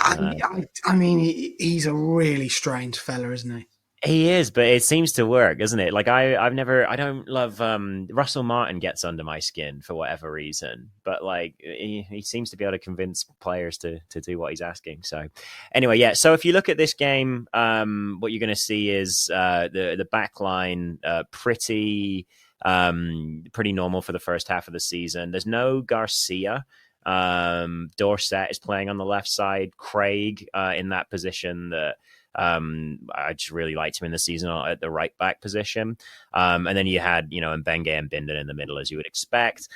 I mean, he's a really strange fella, isn't he? He is, but it seems to work, doesn't it? Like I don't love Russell Martin gets under my skin for whatever reason, but like he seems to be able to convince players to do what he's asking. So anyway, yeah. So if you look at this game, what you're going to see is the back line pretty normal for the first half of the season. There's no Garcia. Dorset is playing on the left side. Craig in that position that I just really liked him in the season at the right back position. And then you had, Mbenge and Bindon in the middle, as you would expect.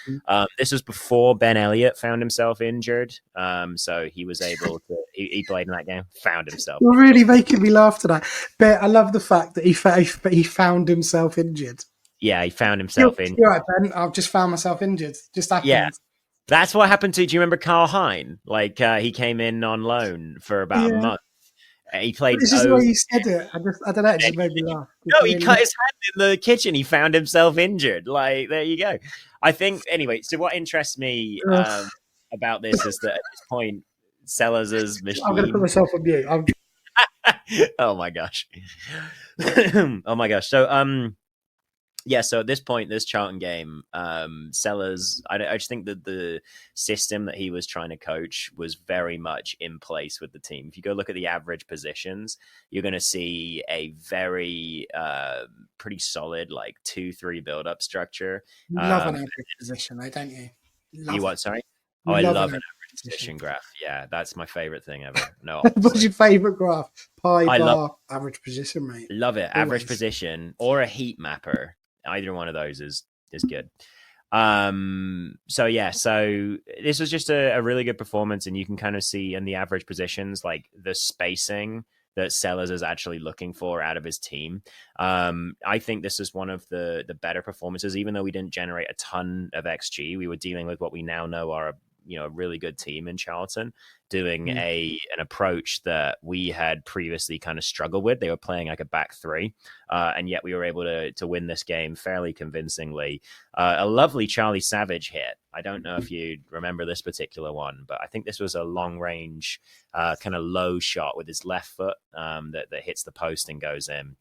This was before Ben Elliott found himself injured. So he was able to, he played in that game, found himself. You're really making me laugh tonight. But I love the fact that he found himself injured. Yeah, he found himself injured. You're right, Ben. I've just found myself injured. Just happened. Yeah. That's what happened to, do you remember Carl Hine? Like he came in on loan for about a month. He played. This is why you said it. I don't know. It just made me laugh. No, he cut his hand in the kitchen. He found himself injured. Like, there you go. I think, anyway, so what interests me about this is that at this point, Sellers' machine. I'm going to put myself on mute. Oh, my gosh. Oh, my gosh. So, so at this point, this Charlton game, Sellers, I just think that the system that he was trying to coach was very much in place with the team. If you go look at the average positions, you're going to see a very pretty solid, like 2-3 build-up structure. Love an average position, though, don't you? You what, sorry? Oh, I love an average position graph. Yeah, that's my favorite thing ever. No, what's your favorite graph? Bar, average position, mate. Love it. Always. Average position or a heat mapper. Either one of those is good. So this was just a really good performance, and you can kind of see in the average positions, like the spacing that Sellers is actually looking for out of his team. I think this is one of the better performances, even though we didn't generate a ton of XG. We were dealing with what we now know are a really good team in Charlton, doing an approach that we had previously kind of struggled with. They were playing like a back three, and yet we were able to win this game fairly convincingly. A lovely Charlie Savage hit. I don't know if you remember this particular one, but I think this was a long range kind of low shot with his left foot that hits the post and goes in.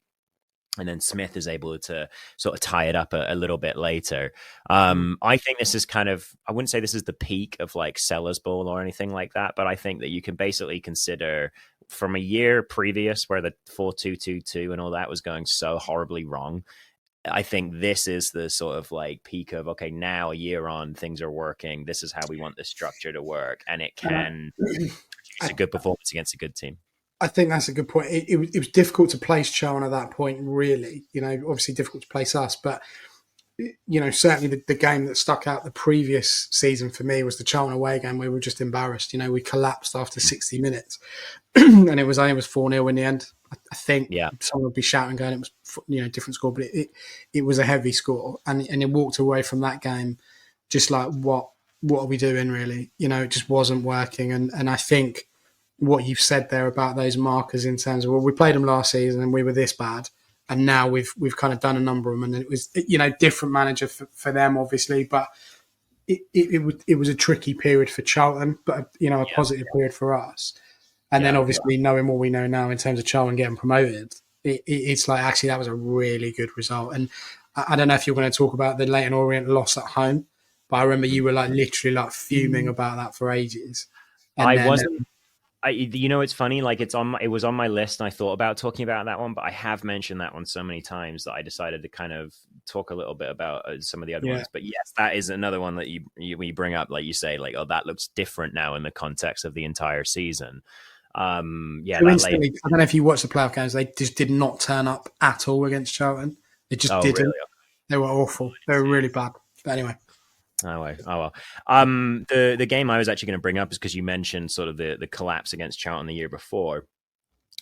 And then Smith is able to sort of tie it up a little bit later. I think this is kind of, I wouldn't say this is the peak of like Sellers ball or anything like that, but I think that you can basically consider from a year previous where the 4-2-2-2 and all that was going so horribly wrong. I think this is the sort of like peak of, okay, now a year on, things are working. This is how we want this structure to work. And it can produce a good performance against a good team. I think that's a good point. It was difficult to place Charlton at that point, really. Obviously difficult to place us, but certainly the game that stuck out the previous season for me was the Charlton away game where we were just embarrassed. We collapsed after 60 minutes, and it was 4-0 in the end. I think someone would be shouting, going, it was different score, but it was a heavy score, and it walked away from that game just like what are we doing really? It just wasn't working, and I think. what you've said there about those markers in terms of, well, we played them last season and we were this bad, and now we've kind of done a number of them, and it was, different manager for them obviously, but it was a tricky period for Charlton, but a positive period for us. And then obviously knowing what we know now in terms of Charlton getting promoted, it's like actually that was a really good result. And I don't know if you're going to talk about the Leyton Orient loss at home, but I remember you were like literally like fuming about that for ages. And I then, wasn't. It's funny. Like it was on my list, and I thought about talking about that one, but I have mentioned that one so many times that I decided to kind of talk a little bit about some of the other ones. But yes, that is another one that you bring up, like you say, like, oh, that looks different now in the context of the entire season. I don't know if you watched the playoff games; they just did not turn up at all against Charlton. It just didn't. Really? They were awful. They were really bad. But anyway. Oh well. The game I was actually going to bring up is because you mentioned sort of the collapse against Charlton the year before.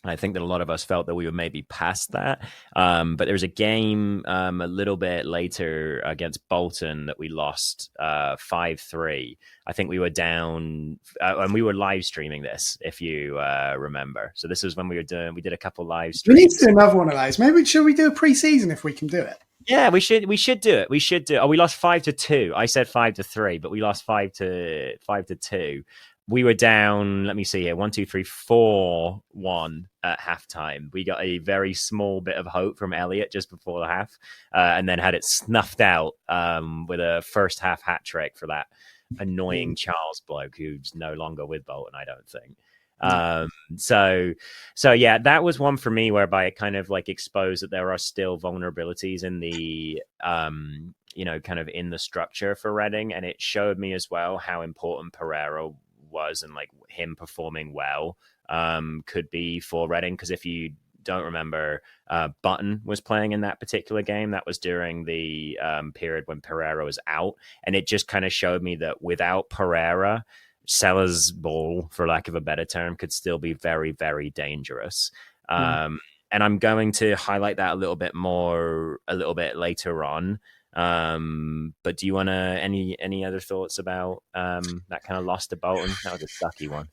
I think that a lot of us felt that we were maybe past that. But there was a game a little bit later against Bolton that we lost 5-3. I think we were down, and we were live streaming this, if you remember. So this was when we did a couple live streams. We need to do another one of those. Maybe should we do a pre-season if we can do it? Yeah, we should do it. We should do it. Oh, we lost 5-2. I said 5-3, but we lost 5-2. We were down, let me see here, 1, 2, 3, 4-1 at halftime. We got a very small bit of hope from Elliott just before the half, and then had it snuffed out with a first half hat trick for that annoying Charles bloke who's no longer with Bolton, I don't think. So yeah, that was one for me whereby it kind of like exposed that there are still vulnerabilities in the kind of in the structure for Reading, and it showed me as well how important Pereira was, and like him performing well could be for Reading. Because if you don't remember, Button was playing in that particular game. That was during the period when Pereira was out, and it just kind of showed me that without Pereira, Sellers' ball, for lack of a better term, could still be very, very dangerous. And I'm going to highlight that a little bit more a little bit later on. But do you want to any other thoughts about that kind of loss to Bolton? That was a sucky one.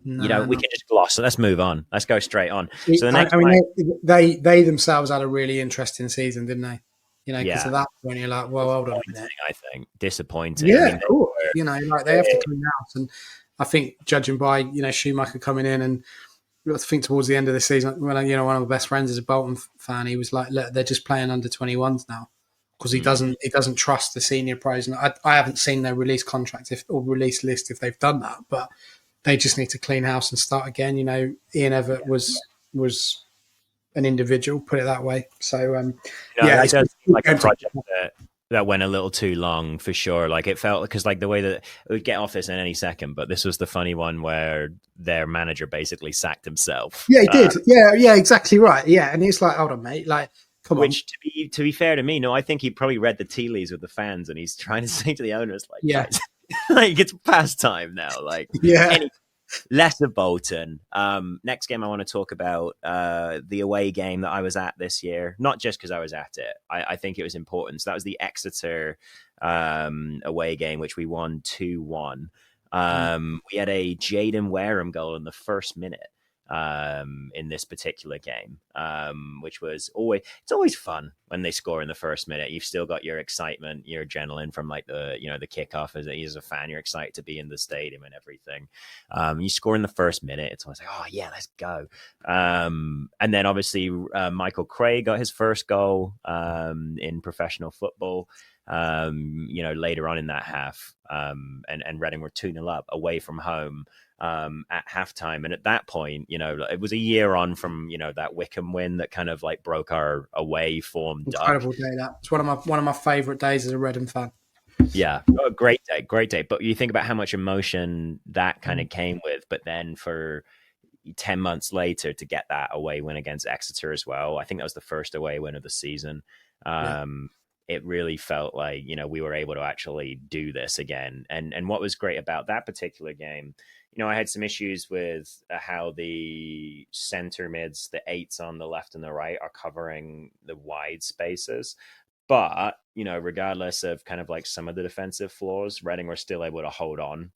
No, we can just gloss. So let's move on. Let's go straight on. So the next, they themselves had a really interesting season, didn't they? Because at that point you're like, well, hold on a minute. I think disappointing. Yeah, of course. Like they have to clean house, and I think judging by Schumacher coming in, and I think towards the end of the season, when one of my best friends is a Bolton fan, he was like, look, they're just playing under 21s now because he doesn't trust the senior pros. And I haven't seen their release contract or release list if they've done that, but they just need to clean house and start again. Ian Evatt was an individual, put it that way. So it does seem like a project that went a little too long for sure. Like it felt, because like the way that it would get off this in any second, but this was the funny one where their manager basically sacked himself. Yeah, he did. Yeah, exactly right. Yeah, and it's like, hold on, mate, like, come on. Which to be fair to me, no, I think he probably read the tea leaves with the fans, and he's trying to say to the owners, like, guys, like it's past time now. Like, less of Bolton. Next game I want to talk about the away game that I was at this year. Not just because I was at it. I think it was important. So that was the Exeter away game, which we won 2-1. We had a Jaden Wareham goal in the first minute in this particular game, which was always fun when they score in the first minute. You've still got your excitement, your adrenaline from like the kickoff. As a fan, you're excited to be in the stadium and everything. You score in the first minute, it's always like, oh yeah, let's go. And then obviously Michael Craig got his first goal in professional football. Later on in that half, and Reading were 2-0 up away from home at halftime. And at that point, it was a year on from, that Wickham win that kind of like broke our away form. Incredible day. That it's one of my favourite days as a Reading fan. Yeah, a great day. But you think about how much emotion that kind of came with, but then for 10 months later to get that away win against Exeter as well. I think that was the first away win of the season. It really felt like, we were able to actually do this again. And what was great about that particular game, I had some issues with how the center mids, the 8s on the left and the right, are covering the wide spaces. But, regardless of kind of like some of the defensive flaws, Reading were still able to hold on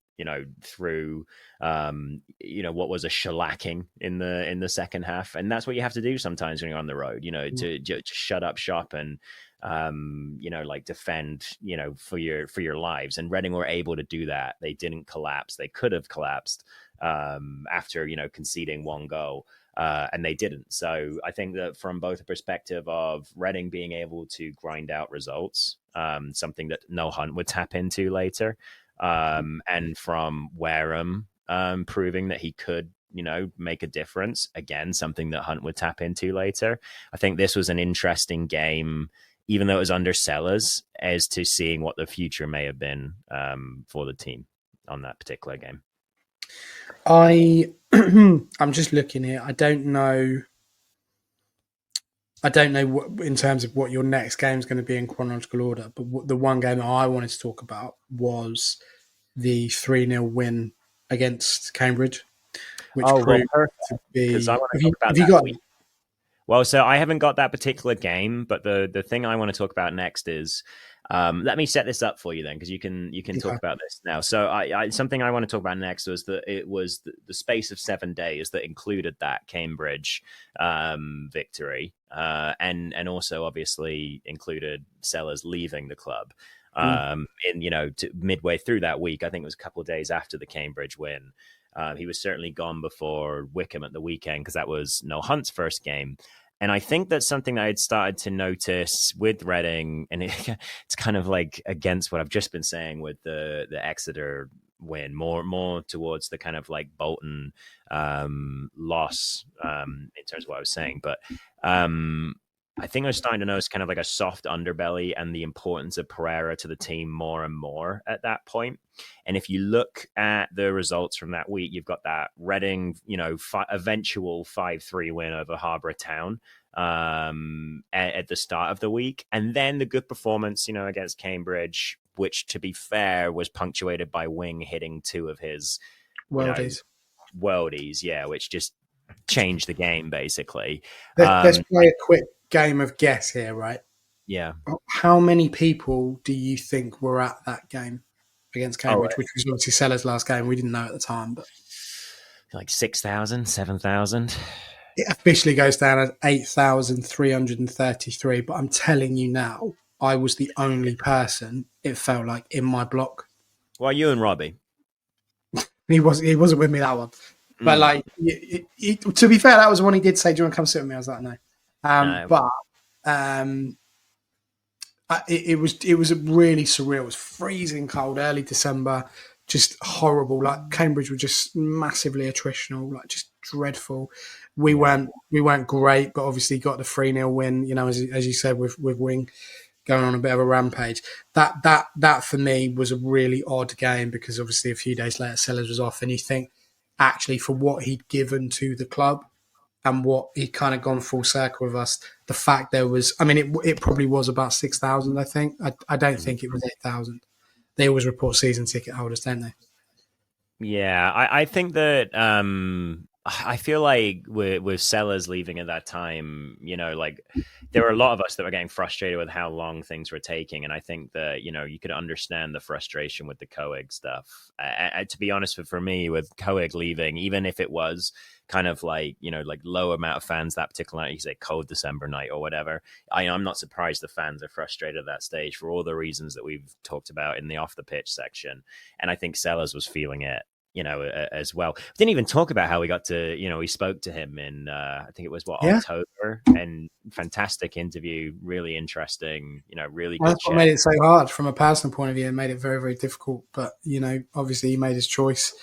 through what was a shellacking in the second half. And that's what you have to do sometimes when you're on the road, to shut up shop and defend, for your lives. And Reading were able to do that. They didn't collapse. They could have collapsed after conceding one goal. And they didn't. So I think that from both a perspective of Reading being able to grind out results, something that Noel Hunt would tap into later, and from Wareham proving that he could, make a difference, again, something that Hunt would tap into later. I think this was an interesting game, even though it was under Sellers, as to seeing what the future may have been for the team on that particular game. I'm just looking here. I don't know what, in terms of what your next game is going to be in chronological order, but the one game that I wanted to talk about was the 3-0 win against Cambridge, which proved to be... Because I want to talk about that week. Well, so I haven't got that particular game, but the thing I want to talk about next is... let me set this up for you then, because you can talk about this now. So something I want to talk about next was that it was the space of 7 days that included that Cambridge victory, and also obviously included Sellers leaving the club. Midway through that week, I think it was a couple of days after the Cambridge win. He was certainly gone before Wickham at the weekend, because that was Noel Hunt's first game. And I think that's something that I had started to notice with Reading, and it's kind of like against what I've just been saying with the Exeter win, more towards the kind of like Bolton loss in terms of what I was saying. But I think I was starting to notice kind of like a soft underbelly and the importance of Pereira to the team more and more at that point. And if you look at the results from that week, you've got that Reading, eventual 5-3 win over Harbour Town at the start of the week. And then the good performance, against Cambridge, which, to be fair, was punctuated by Wing hitting two of his worldies, which just changed the game, basically. Let's play a quick game of guess here, right? Yeah. How many people do you think were at that game against Cambridge, which was obviously Sellers' last game? We didn't know at the time, but like 6,000, 7,000. It officially goes down as 8,333. But I'm telling you now, I was the only person, it felt like, in my block. Well, you and Robbie. He wasn't with me that one. But like, to be fair, that was the one he did say, "Do you want to come sit with me?" I was like, "No." It was really surreal. It was freezing cold, early December, just horrible. Like Cambridge were just massively attritional, like just dreadful. We weren't great, but obviously got the 3-0 win. As you said, with Wing going on a bit of a rampage. That for me was a really odd game, because obviously a few days later Sellers was off, and you think actually for what he'd given to the club and what he'd kind of gone full circle with us, the fact there was, it probably was about 6,000, I think. I don't think it was 8,000. They always report season ticket holders, don't they? Yeah, I think that I feel like with Sellers leaving at that time, there were a lot of us that were getting frustrated with how long things were taking. And I think that, you could understand the frustration with the Coig stuff. To be honest, for me, with Coig leaving, even if it was kind of like, low amount of fans that particular night, you say cold December night or whatever, I'm not surprised the fans are frustrated at that stage for all the reasons that we've talked about in the off the pitch section. And I think Sellers was feeling it, as well. We didn't even talk about how we got to, we spoke to him in, I think it was October, and fantastic interview, really interesting, really good. That's what made it so hard from a personal point of view. It made it very, very difficult, but, obviously he made his choice,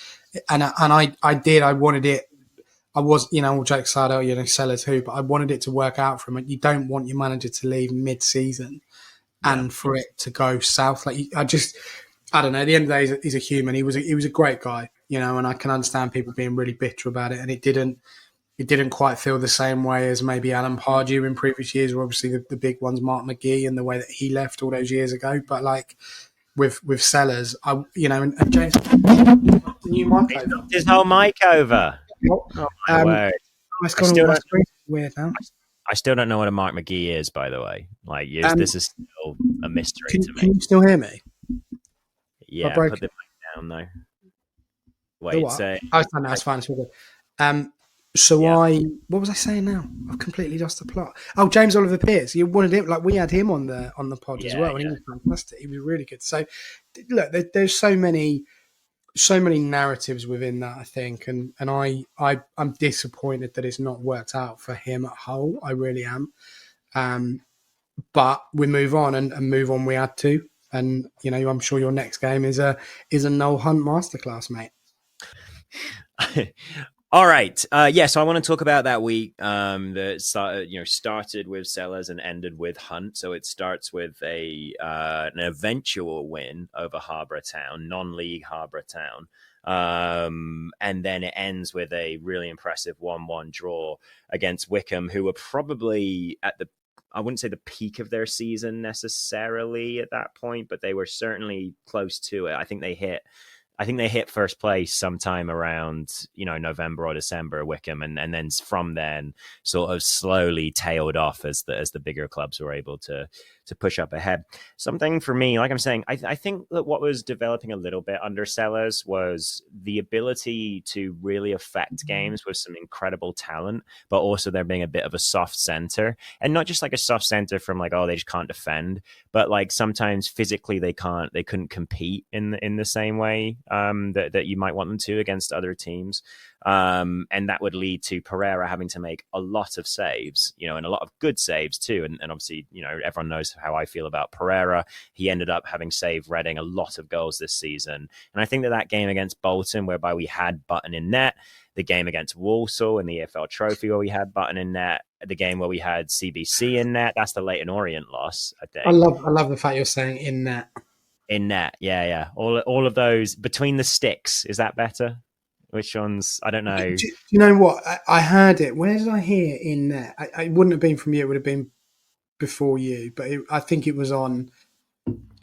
and I wanted it. I was, all jokes aside, Sellers who, but I wanted it to work out for him. You don't want your manager to leave mid-season and for it to go south. Like, I don't know. At the end of the day, he's a human. He was a great guy, and I can understand people being really bitter about it. And it didn't quite feel the same way as maybe Alan Pardew in previous years, or obviously the big ones, Mark McGee, and the way that he left all those years ago. But like with Sellers, and James, the new mic over. His whole mic over. Oh my word! Weird, huh? I still don't know what a Mark McGee is, by the way. Like, this is still a mystery to me. Can you still hear me? Yeah, put the mic down though. The Wait, what? say Oh, no, it's fine. It's all good. So yeah. what was I saying now? I've completely lost the plot. Oh, James Oliver Pierce. You wanted him, like we had him on the pod as well, and he was fantastic. He was really good. So look, there's so many narratives within that, I think, and I'm disappointed that it's not worked out for him at whole. I really am. But we move on and move on. We had to, and I'm sure your next game is a Noel Hunt masterclass, mate. All right. So I want to talk about that week that started with Sellers and ended with Hunt. So it starts with an eventual win over Harbour Town, non-league Harbour Town. And then it ends with a really impressive 1-1 draw against Wycombe, who were probably at I wouldn't say the peak of their season necessarily at that point, but they were certainly close to it. I think they hit first place sometime around, November or December, Wycombe, and then from then sort of slowly tailed off as the bigger clubs were able to push up ahead. Something for me, like I'm saying, I think that what was developing a little bit under Sellers was the ability to really affect games with some incredible talent, but also there being a bit of a soft center, and not just like a soft center from like, oh, they just can't defend, but like sometimes physically they couldn't compete in the same way that you might want them to against other teams. And that would lead to Pereira having to make a lot of saves, and a lot of good saves too. And obviously, everyone knows how I feel about Pereira. He ended up having saved Reading a lot of goals this season. And I think that game against Bolton, whereby we had Button in net, the game against Walsall in the EFL Trophy where we had Button in net, the game where we had CBC in net, that's the Leyton Orient loss, I think. I love the fact you're saying in net. In net, yeah. All of those between the sticks, is that better? Which ones? I don't know. Do you know what? I heard it. Where did I hear in there? It wouldn't have been from you. It would have been before you. But I think it was on.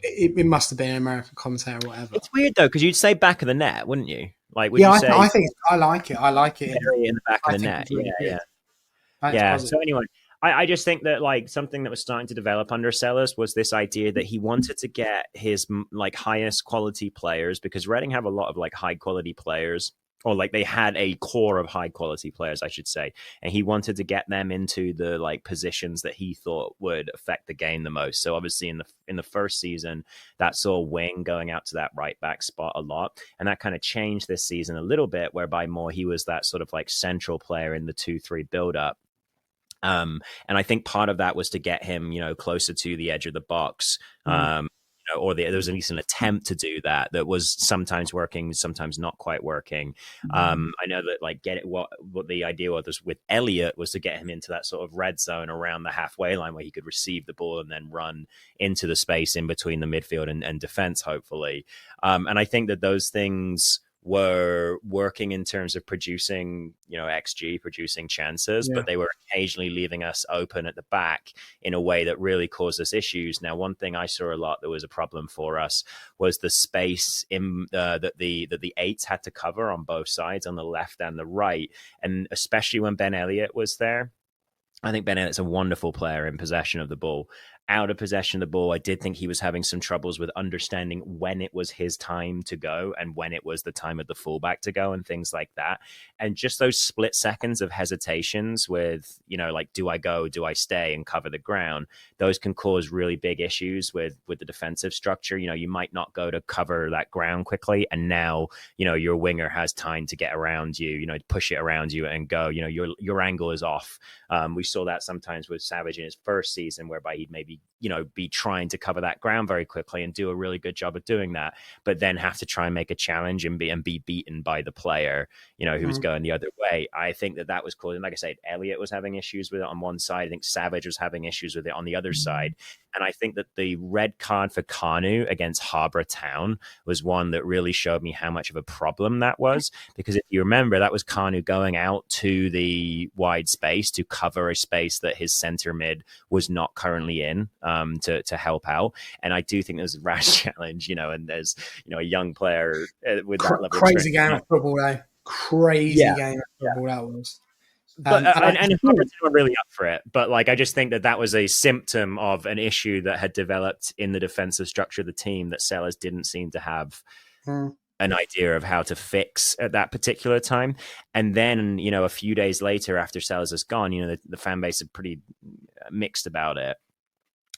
It must have been an American commentator or whatever. It's weird though, because you'd say back of the net, wouldn't you? Like, I think I like it. I like it in the back of the net. Really Yeah. So anyway, I just think that like something that was starting to develop under Sellers was this idea that he wanted to get his like highest quality players, because Reading have a lot of like high quality players, or like they had a core of high quality players, I should say. And he wanted to get them into the like positions that he thought would affect the game the most. So obviously in the first season, that saw Wing going out to that right back spot a lot. And that kind of changed this season a little bit, whereby more he was that sort of like central player in the 2-3 build up. And I think part of that was to get him, closer to the edge of the box. Or there was at least an attempt to do that was sometimes working, sometimes not quite working. I know that like what the idea was with Elliott was to get him into that sort of red zone around the halfway line where he could receive the ball and then run into the space in between the midfield and defense, hopefully. And I think that those things were working in terms of producing, XG, producing chances, but they were occasionally leaving us open at the back in a way that really caused us issues. Now, one thing I saw a lot that was a problem for us was the space in that the eights had to cover on both sides, on the left and the right, and especially when Ben Elliott was there. I think Ben Elliott's a wonderful player in possession of the ball. Out of possession of the ball, I did think he was having some troubles with understanding when it was his time to go and when it was the time of the fullback to go and things like that. And just those split seconds of hesitations with, like, do I go, do I stay and cover the ground? Those can cause really big issues with the defensive structure. You might not go to cover that ground quickly. And now, your winger has time to get around you, push it around you and go, your angle is off. We saw that sometimes with Savage in his first season, whereby he'd maybe be trying to cover that ground very quickly and do a really good job of doing that, but then have to try and make a challenge and be beaten by the player, who was going the other way. I think that was causing, like I said, Elliott was having issues with it on one side. I think Savage was having issues with it on the other side. And I think that the red card for Kanu against Harbour Town was one that really showed me how much of a problem that was, because if you remember, that was Kanu going out to the wide space to cover a space that his centre mid was not currently in, to help out. And I do think there's a rash challenge, and there's, a young player with that level crazy of game of football, though. Crazy game of football that was. But and Harbour were really up for it. But like, I just think that was a symptom of an issue that had developed in the defensive structure of the team that Sellers didn't seem to have an idea of how to fix at that particular time. And then, a few days later after Sellers is gone, the fan base is pretty mixed about it.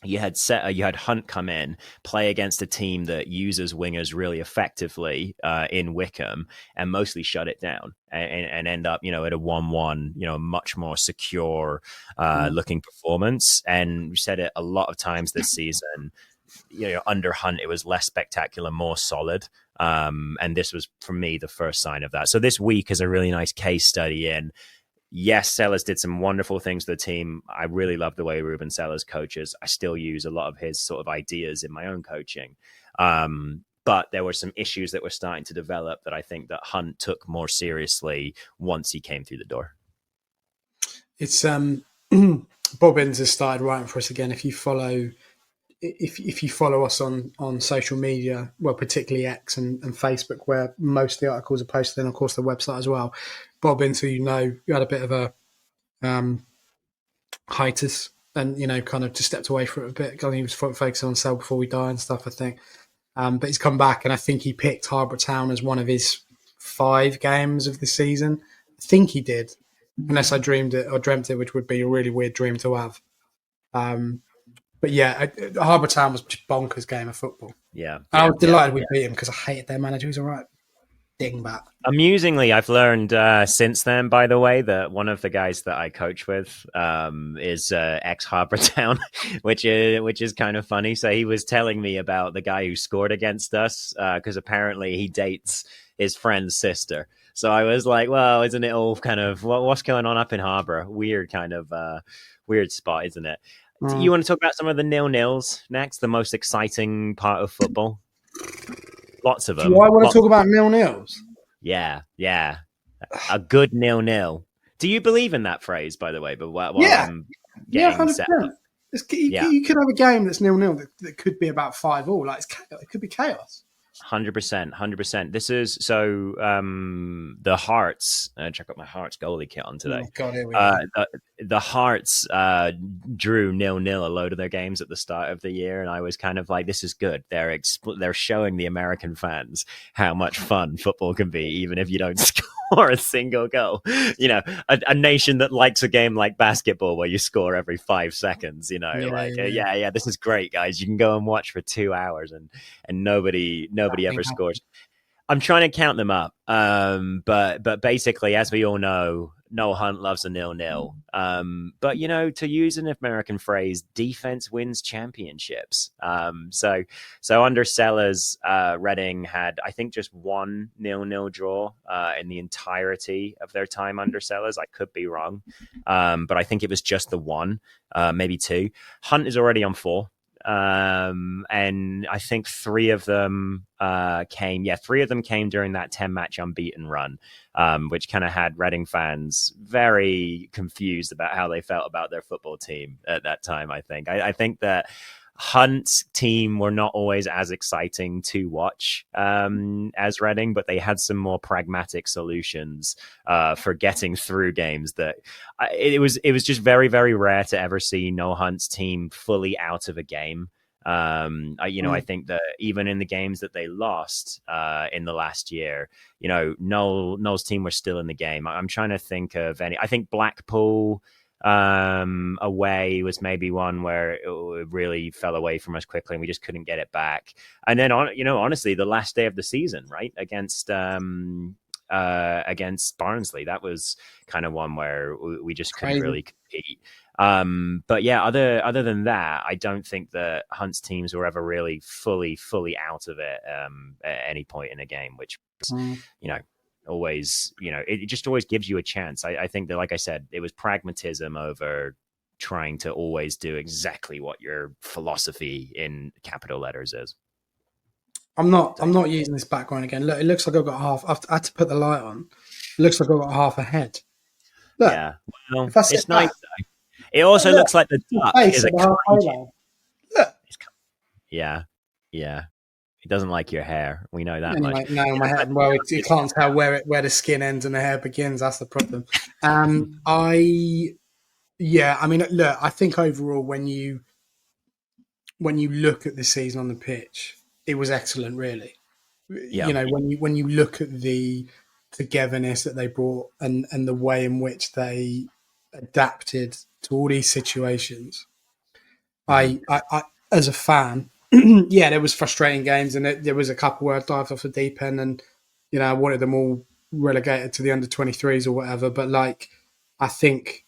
You had Hunt come in, play against a team that uses wingers really effectively in Wickham, and mostly shut it down, and end up, at a 1-1, much more secure looking performance. And we said it a lot of times this season. Under Hunt, it was less spectacular, more solid. And this was, for me, the first sign of that. So this week is a really nice case study in, yes, Sellers did some wonderful things to the team. I really love the way Ruben Sellers coaches. I still use a lot of his sort of ideas in my own coaching. But there were some issues that were starting to develop that I think that Hunt took more seriously once he came through the door. It's Bob Innes has started writing for us again. If you follow us on social media, well, particularly X and Facebook, where most of the articles are posted, and of course the website as well. Bob Innes, who you had a bit of a hiatus, and kind of just stepped away for it a bit. I think he was focusing on Sell Before We Die and stuff, I think. But he's come back, and I think he picked Harbour Town as one of his 5 games of the season. I think he did, unless I dreamt it, which would be a really weird dream to have. But yeah, Harbour Town was just bonkers game of football. Yeah. I was delighted we beat him because I hated their manager. He was all right. Dingbat. Amusingly, I've learned since then, by the way, that one of the guys that I coach with is ex-Harbour Town, which is kind of funny. So he was telling me about the guy who scored against us because apparently he dates his friend's sister. So I was like, well, isn't it all kind of, what's going on up in Harbour? Weird kind of weird spot, isn't it? Do you want to talk about some of the 0-0s next? The most exciting part of football? Lots of them. Do I want to talk about 0-0s? Yeah. A good 0-0. Do you believe in that phrase, by the way? But I'm getting 100%. set up. You could have a game that's 0-0 that could be about 5-5. Like it could be chaos. 100%. This is so the Hearts. Check out my Hearts goalie kit on today. Oh, God, here we go. The Hearts drew 0-0 a load of their games at the start of the year, and I was kind of like, "This is good." They're showing the American fans how much fun football can be, even if you don't score a single goal. A nation that likes a game like basketball where you score every 5 seconds. This is great, guys. You can go and watch for 2 hours, and nobody ever scores. I'm trying to count them up, but basically, as we all know, Noel Hunt loves a 0-0. But to use an American phrase, defense wins championships. So under Sellers, Reading had, I think, just 1 0-0 draw in the entirety of their time under Sellers. I could be wrong, but I think it was just the 1, maybe 2. Hunt is already on 4. And I think 3 of them came during that 10-match unbeaten run, which kind of had Reading fans very confused about how they felt about their football team at that time. I think that Hunt's team were not always as exciting to watch as Reading, but they had some more pragmatic solutions for getting through games. That it was just very, very rare to ever see Noel Hunt's team fully out of a game. I think that even in the games that they lost in the last year, Noel's team were still in the game. I'm trying to think of any. I think Blackpool away was maybe one where it really fell away from us quickly and we just couldn't get it back. And then honestly, the last day of the season, right, against Barnsley, that was kind of one where we just couldn't really compete. But yeah, other than that, I don't think that Hunt's teams were ever really fully out of it at any point in a game, which was, always, it just always gives you a chance. I think that, like I said, it was pragmatism over trying to always do exactly what your philosophy in capital letters is. I'm not using this background again. Look, it looks like I've got half. I had to put the light on. It looks like I've got half a head. Look, yeah, well, it's nice though. It also looks like the duck is a kaiju. Look. Yeah. It doesn't like your hair. We know that anyway, much. No, my head. Well, you can't tell where the skin ends and the hair begins. That's the problem. Look, I think overall, when you look at the season on the pitch, it was excellent, really. Yeah. When you look at the togetherness that they brought and the way in which they adapted to all these situations, I as a fan, yeah, there was frustrating games, and there was a couple where I dived off the deep end, and I wanted them all relegated to the under-23s or whatever. But like, I think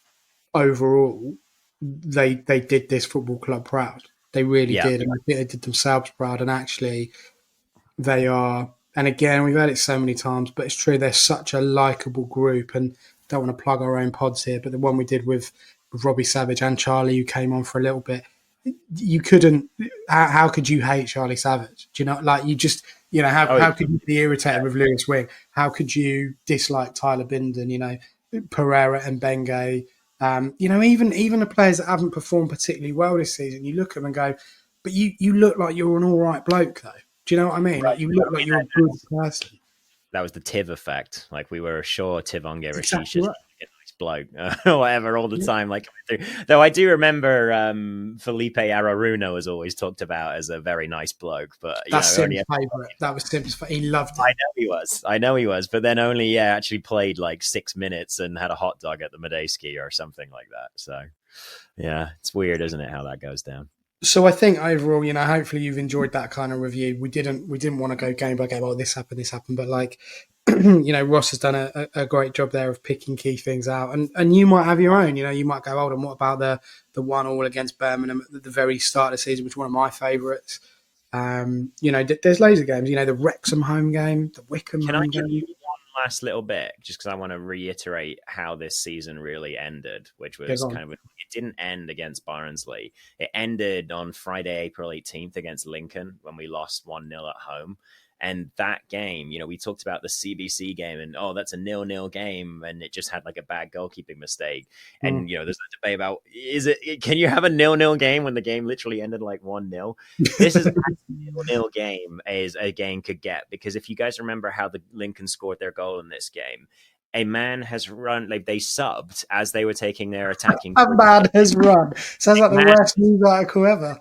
overall, they did this football club proud. They really Yeah. did, and I think they did themselves proud. And actually, they are. And again, we've heard it so many times, but it's true. They're such a likable group, and don't want to plug our own pods here, but the one we did with Robbie Savage and Charlie, who came on for a little bit, you couldn't. How could you hate Charlie Savage? Do you know? Like you just, how could you be irritated with Lewis Wing? How could you dislike Tyler Binden? Pereira and Bengay. Even the players that haven't performed particularly well this season, you look at them and go, but you look like you're an all right bloke, though. Do you know what I mean? Right. Like you look like you're a good person. That was the Tiv effect. Like we were sure Tilehurst Exactly right. a nice bloke or whatever all the time. Like, though I do remember Felipe Araruno was always talked about as a very nice bloke, but that's Sim's favourite. That was Sim's favourite. He loved it. I know he was, but then only actually played like 6 minutes and had a hot dog at the Medeski or something like that. So yeah, it's weird, isn't it, how that goes down? So I think overall, hopefully you've enjoyed that kind of review. We didn't want to go game by game. Oh, this happened, but like, Ross has done a great job there of picking key things out, and you might have your own. You might go, hold on, what about the 1-1 against Birmingham at the very start of the season, which is one of my favourites. There's loads of games. The Wrexham home game, the Wycombe Can home I give game. you one last little bit, just because I want to reiterate how this season really ended, which was it didn't end against Barnsley. It ended on Friday, April 18th against Lincoln when we lost 1-0 at home. And that game, we talked about the CBC game and, that's a 0-0 game. And it just had like a bad goalkeeping mistake. And, there's a debate about, can you have a 0-0 game when the game literally ended like 1-0? This is a 0-0 game as a game could get, because if you guys remember how the Lincoln scored their goal in this game, a man has run, like they subbed as they were taking their attacking. A man has run. Sounds like the worst news article ever.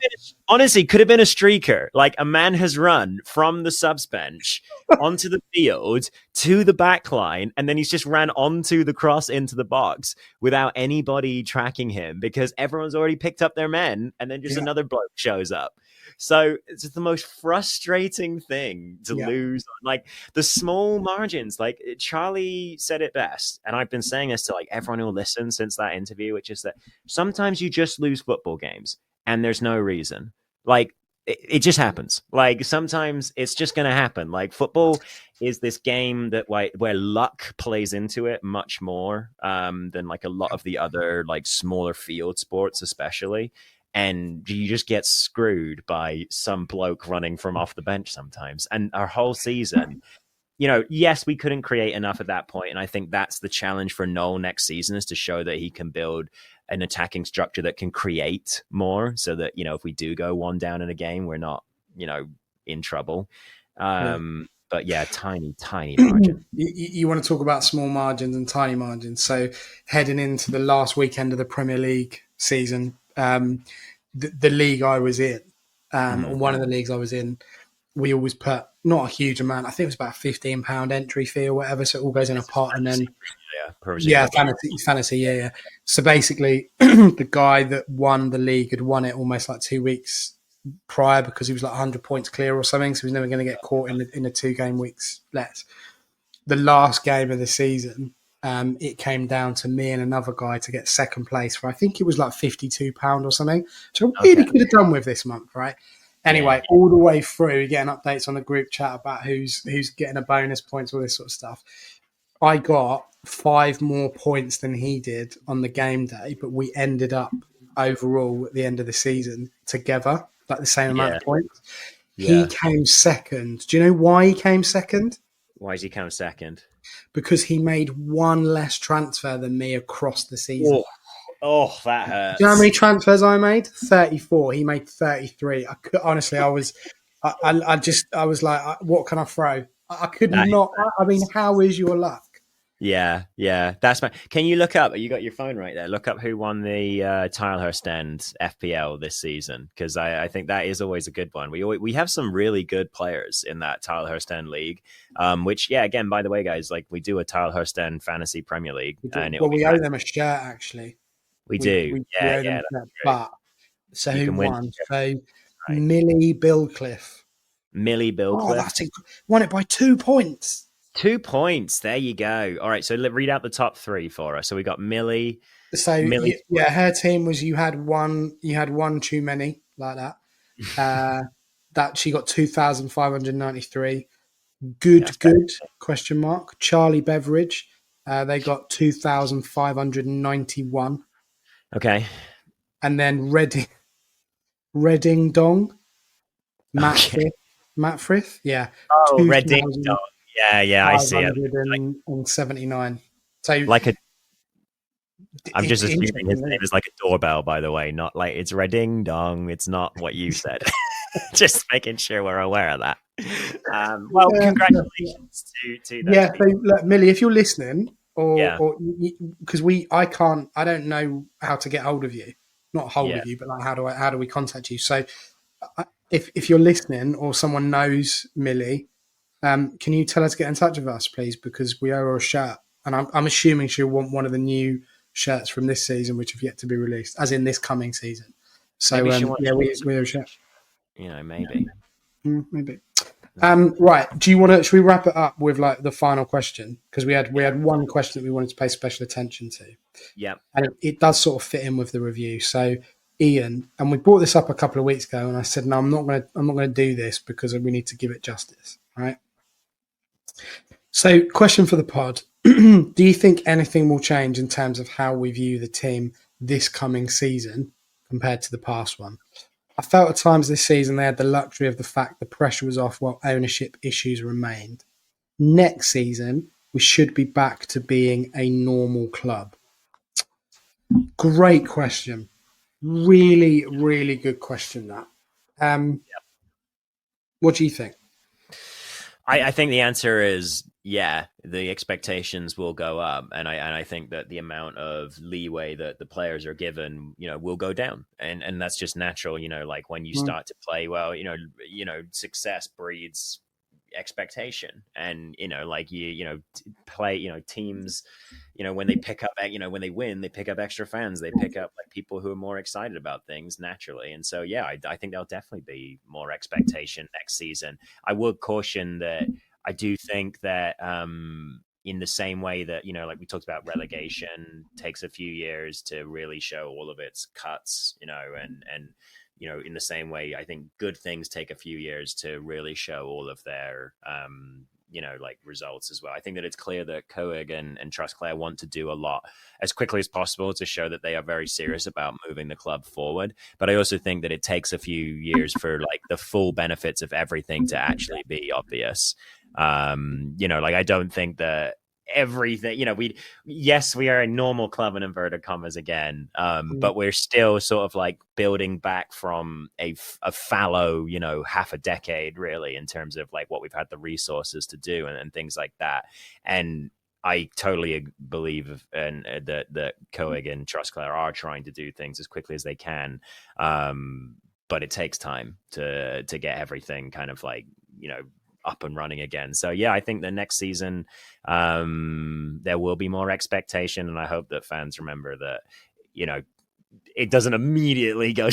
Honestly, could have been a streaker. Like a man has run from the subs bench onto the field to the back line, and then he's just ran onto the cross into the box without anybody tracking him because everyone's already picked up their men, and then just another bloke shows up. So it's just the most frustrating thing to lose. Like the small margins, like Charlie said it best. And I've been saying this to like everyone who listens since that interview, which is that sometimes you just lose football games and there's no reason. Like it just happens. Like sometimes it's just going to happen. Like football is this game that where luck plays into it much more than like a lot of the other like smaller field sports, especially. And you just get screwed by some bloke running from off the bench sometimes. And our whole season, yes, we couldn't create enough at that point. And I think that's the challenge for Noel next season, is to show that he can build an attacking structure that can create more so that, if we do go one down in a game, we're not, in trouble. But yeah, tiny margin. You want to talk about small margins and tiny margins. So heading into the last weekend of the Premier League season, the league I was in, or one of the leagues I was in, we always put not a huge amount. I think it was about £15 entry fee or whatever. So it all goes in a pot, and then fantasy, yeah. So basically, the guy that won the league had won it almost like 2 weeks prior because he was like 100 points clear or something. So he was never going to get caught in the 2 game weeks left. The last game of the season, it came down to me and another guy to get second place for, I think it was like £52 or something, which I really could have done with this month, right? Anyway, all the way through, getting updates on the group chat about who's getting a bonus points, all this sort of stuff. I got 5 more points than he did on the game day, but we ended up overall at the end of the season together, like the same amount of points. He came second. Do you know why he came second? Why did he come second? Because he made 1 less transfer than me across the season. Oh, that hurts. Do you know how many transfers I made? 34. He made 33. I was like, what can I throw? I could not. I mean, how is your luck? Yeah, that's my. Can you look up? You got your phone right there. Look up who won the Tilehurst End FPL this season, because I think that is always a good one. We have some really good players in that Tilehurst End league. Which again, by the way, guys, like we do a Tilehurst End Fantasy Premier League, and it'll Well, be we owe them a shirt actually. we We do. we, we Yeah, owe them a that's shirt. true. But so You who can win. won? So Right. Millie Billcliffe. Millie Oh, Billcliffe. won it by 2 points. 2 points. There you go. All right, so read out the top three for us. So we got Millie. So Millie's her team was you had one too many like that. That she got 2,593. Good question mark. Charlie Beveridge, they got 2,591. Okay. And then Redding Dong, Matt Frith, yeah. Oh, Redding Dong. Yeah, I see it. 579. So like I'm just assuming his name is like a doorbell, by the way, not like it's Redding Dong. It's not what you said. Just making sure we're aware of that. Well, congratulations to those yeah. people. So look, Millie, if you're listening, or because I don't know how to get hold of you, not hold of you, but like how do we contact you? So if you're listening or someone knows Millie, can you tell her to get in touch with us, please? Because we owe her a shirt, and I'm assuming she'll want one of the new shirts from this season, which have yet to be released, as in this coming season. So we owe a shirt. Maybe. Maybe. Right. Do you want to? Should we wrap it up with like the final question? Because we had one question that we wanted to pay special attention to. Yeah. And it does sort of fit in with the review. So, Ian, and we brought this up a couple of weeks ago, and I said, no, I'm not going to do this because we need to give it justice. Right. So, question for the pod: do you think anything will change in terms of how we view the team this coming season compared to the past one? I felt at times this season they had the luxury of the fact the pressure was off while ownership issues remained. Next season, we should be back to being a normal club. Great question. Really, really good question, that. What do you think? I think the answer is the expectations will go up, and I think that the amount of leeway that the players are given, will go down, and that's just natural. Like when you start to play well, success breeds expectation, and like play, teams, when they pick up, when they win, they pick up extra fans, they pick up like people who are more excited about things naturally, and so I think there'll definitely be more expectation next season. I would caution that I do think that in the same way that like we talked about, relegation takes a few years to really show all of its cuts, and in the same way, I think good things take a few years to really show all of their, like results as well. I think that it's clear that Coig and Trustclair want to do a lot as quickly as possible to show that they are very serious about moving the club forward. But I also think that it takes a few years for like the full benefits of everything to actually be obvious. Like I don't think that everything, we are a normal club in inverted commas again, but we're still sort of like building back from a fallow half a decade really, in terms of like what we've had the resources to do and things like that. And I totally believe that Coig and Trustclair are trying to do things as quickly as they can, but it takes time to get everything kind of like up and running again. So I think the next season there will be more expectation, and I hope that fans remember that it doesn't immediately go,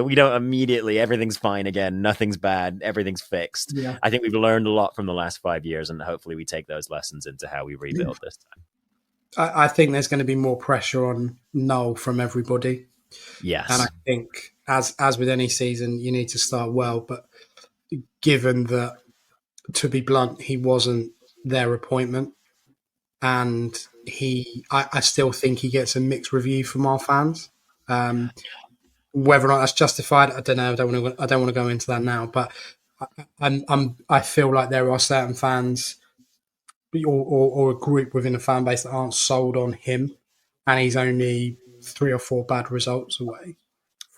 we don't immediately everything's fine again, nothing's bad, everything's fixed. I think we've learned a lot from the last 5 years, and hopefully we take those lessons into how we rebuild this time. I think there's going to be more pressure on Noel from everybody. Yes. And I think as with any season, you need to start well, but given that, to be blunt, he wasn't their appointment, and I still think he gets a mixed review from our fans. Whether or not that's justified, I don't know. I don't want to go into that now, but I feel like there are certain fans or a group within a fan base that aren't sold on him, and he's only 3 or 4 bad results away.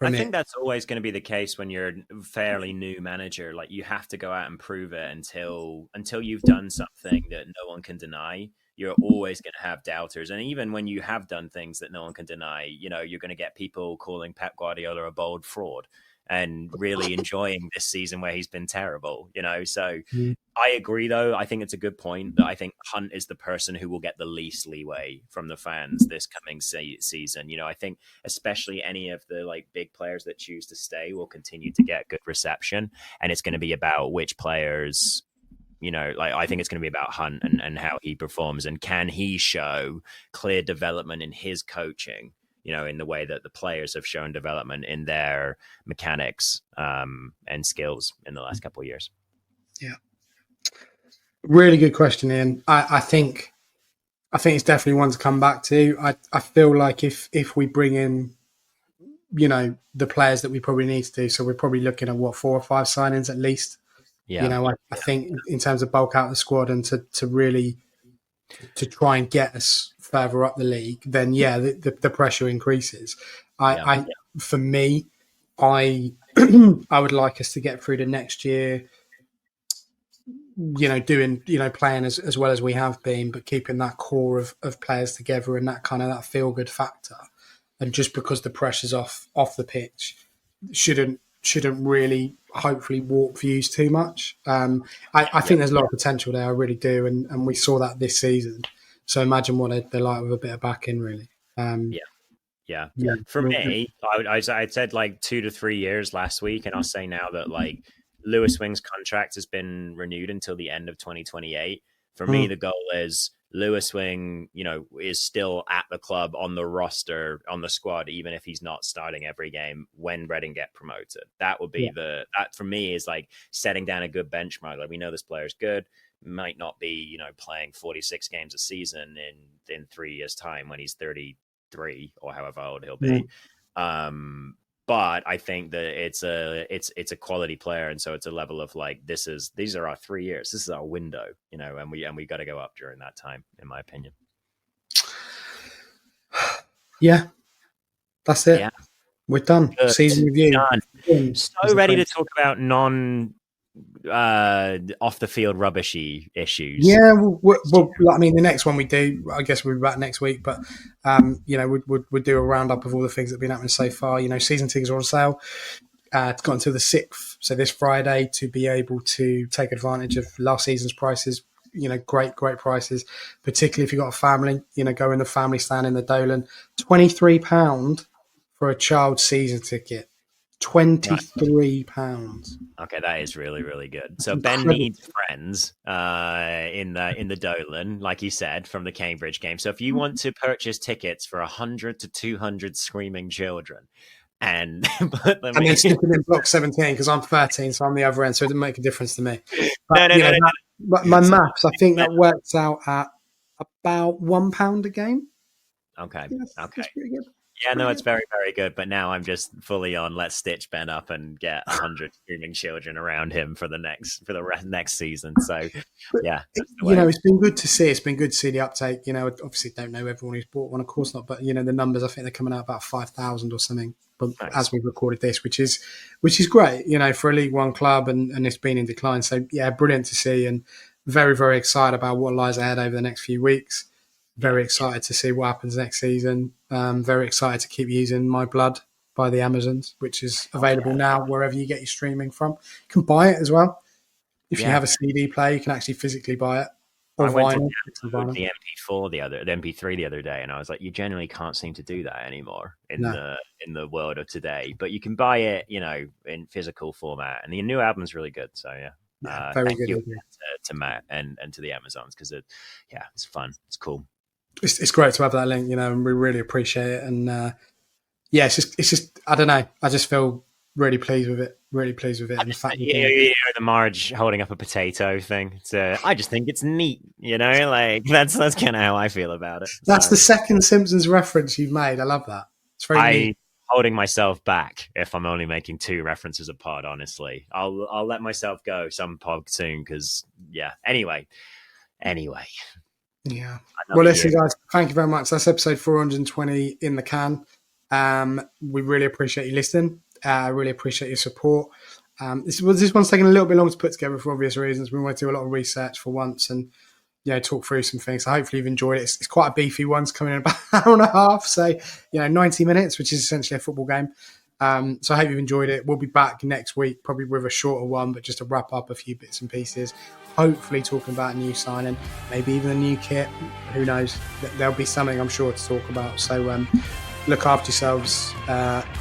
I think that's always going to be the case when you're a fairly new manager. Like you have to go out and prove it until you've done something that no one can deny. you're always going to have doubters. And even when you have done things that no one can deny, you're going to get people calling Pep Guardiola a bold fraud and really enjoying this season where he's been terrible, So I agree, though. I think it's a good point that I think Hunt is the person who will get the least leeway from the fans this coming season. I think especially any of the big players that choose to stay will continue to get good reception. And it's going to be about which players, I think it's going to be about Hunt and how he performs. And can he show clear development in his coaching, in the way that the players have shown development in their mechanics and skills in the last couple of years. Yeah. Really good question, Ian. I think it's definitely one to come back to. I feel like if we bring in, the players that we probably need to do, so we're probably looking at 4 or 5 signings at least. Yeah. I think in terms of bulk out the squad and to really to try and get us further up the league, then the pressure increases. For me, I would like us to get through the next year, doing, playing as well as we have been, but keeping that core of players together and that kind of that feel good factor. And just because the pressure's off the pitch shouldn't really hopefully warp views too much. I think there's a lot of potential there. I really do. And we saw that this season. So imagine what they're like with a bit of backing, really. Yeah. For me, I said 2 to 3 years last week, and I'll say now that Lewis Wing's contract has been renewed until the end of 2028. For me, the goal is Lewis Wing, is still at the club on the roster, on the squad, even if he's not starting every game when Reading get promoted. That would be that for me is setting down a good benchmark. We know this player's good, might not be, playing 46 games a season in 3 years' time when he's 33 or however old he'll be. But I think that it's a quality player, and so it's a level of these are our 3 years, this is our window, and we got to go up during that time, in my opinion. Yeah, that's it. Yeah. We're done. Good. Season review. Done. So ready to talk about off the field rubbishy issues. Yeah, well, I mean, the next one we do, I guess we'll be back next week, but we'd do a roundup of all the things that have been happening so far. Season tickets are on sale. It's got until the 6th, so this Friday, to be able to take advantage of last season's prices. Great prices, particularly if you've got a family. Go in the family stand in the Dolan. £23 for a child season ticket. £23. Okay, that is really, really good. So Ben needs friends in the Dolan, like you said, from the Cambridge game. So if you want to purchase tickets for 100 to 200 screaming children, and put them then stick them in block 17 because I'm 13, so I'm the other end, so it doesn't make a difference to me. But, no. My maths, I think that works out at about £1 a game. Okay. Yes, okay. That's pretty good. Yeah, no, it's very, very good. But now I'm just fully on. Let's stitch Ben up and get 100 screaming children around him for the next season. So, yeah, it's been good to see. It's been good to see the uptake. Obviously, don't know everyone who's bought one, of course not. But the numbers, I think they're coming out about 5,000 or something. But nice. As we recorded this, which is great. For a League One club, and it's been in decline. So yeah, brilliant to see, and very, very excited about what lies ahead over the next few weeks. Very excited to see what happens next season. Very excited to keep using My Blood by the Amazons, which is available now wherever you get your streaming from. You can buy it as well. If you have a CD player, you can actually physically buy it. Or I went vinyl. to the MP4 the MP3 the other day, and I was like, you generally can't seem to do that anymore in the world of today. But you can buy it, in physical format, and the new album's really good. So yeah, very thank good you to Matt and to the Amazons, because it's fun, it's cool. It's great to have that link, and we really appreciate it. And it's just I don't know. I just feel really pleased with it. Really pleased with it. And the fact the Marge holding up a potato thing. I just think it's neat. That's kind of how I feel about it. That's the second Simpsons reference you've made. I love that. It's very neat. Holding myself back if I'm only making 2 references a pod. Honestly, I'll let myself go some pod soon because Anyway. Yeah. Well, listen, guys, thank you very much. That's episode 420 in the can. We really appreciate you listening. I really appreciate your support. This one's taking a little bit long to put together for obvious reasons. We want to do a lot of research for once, and talk through some things. So hopefully you've enjoyed it. It's quite a beefy one. It's coming in about an hour and a half. So, 90 minutes, which is essentially a football game. So I hope you've enjoyed it. We'll be back next week, probably with a shorter one, but just to wrap up a few bits and pieces. Hopefully talking about a new signing, maybe even a new kit. Who knows? There'll be something I'm sure to talk about. So look after yourselves.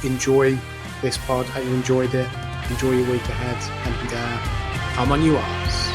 Enjoy this pod. Hope you enjoyed it. Enjoy your week ahead. And I'm on you, Arse.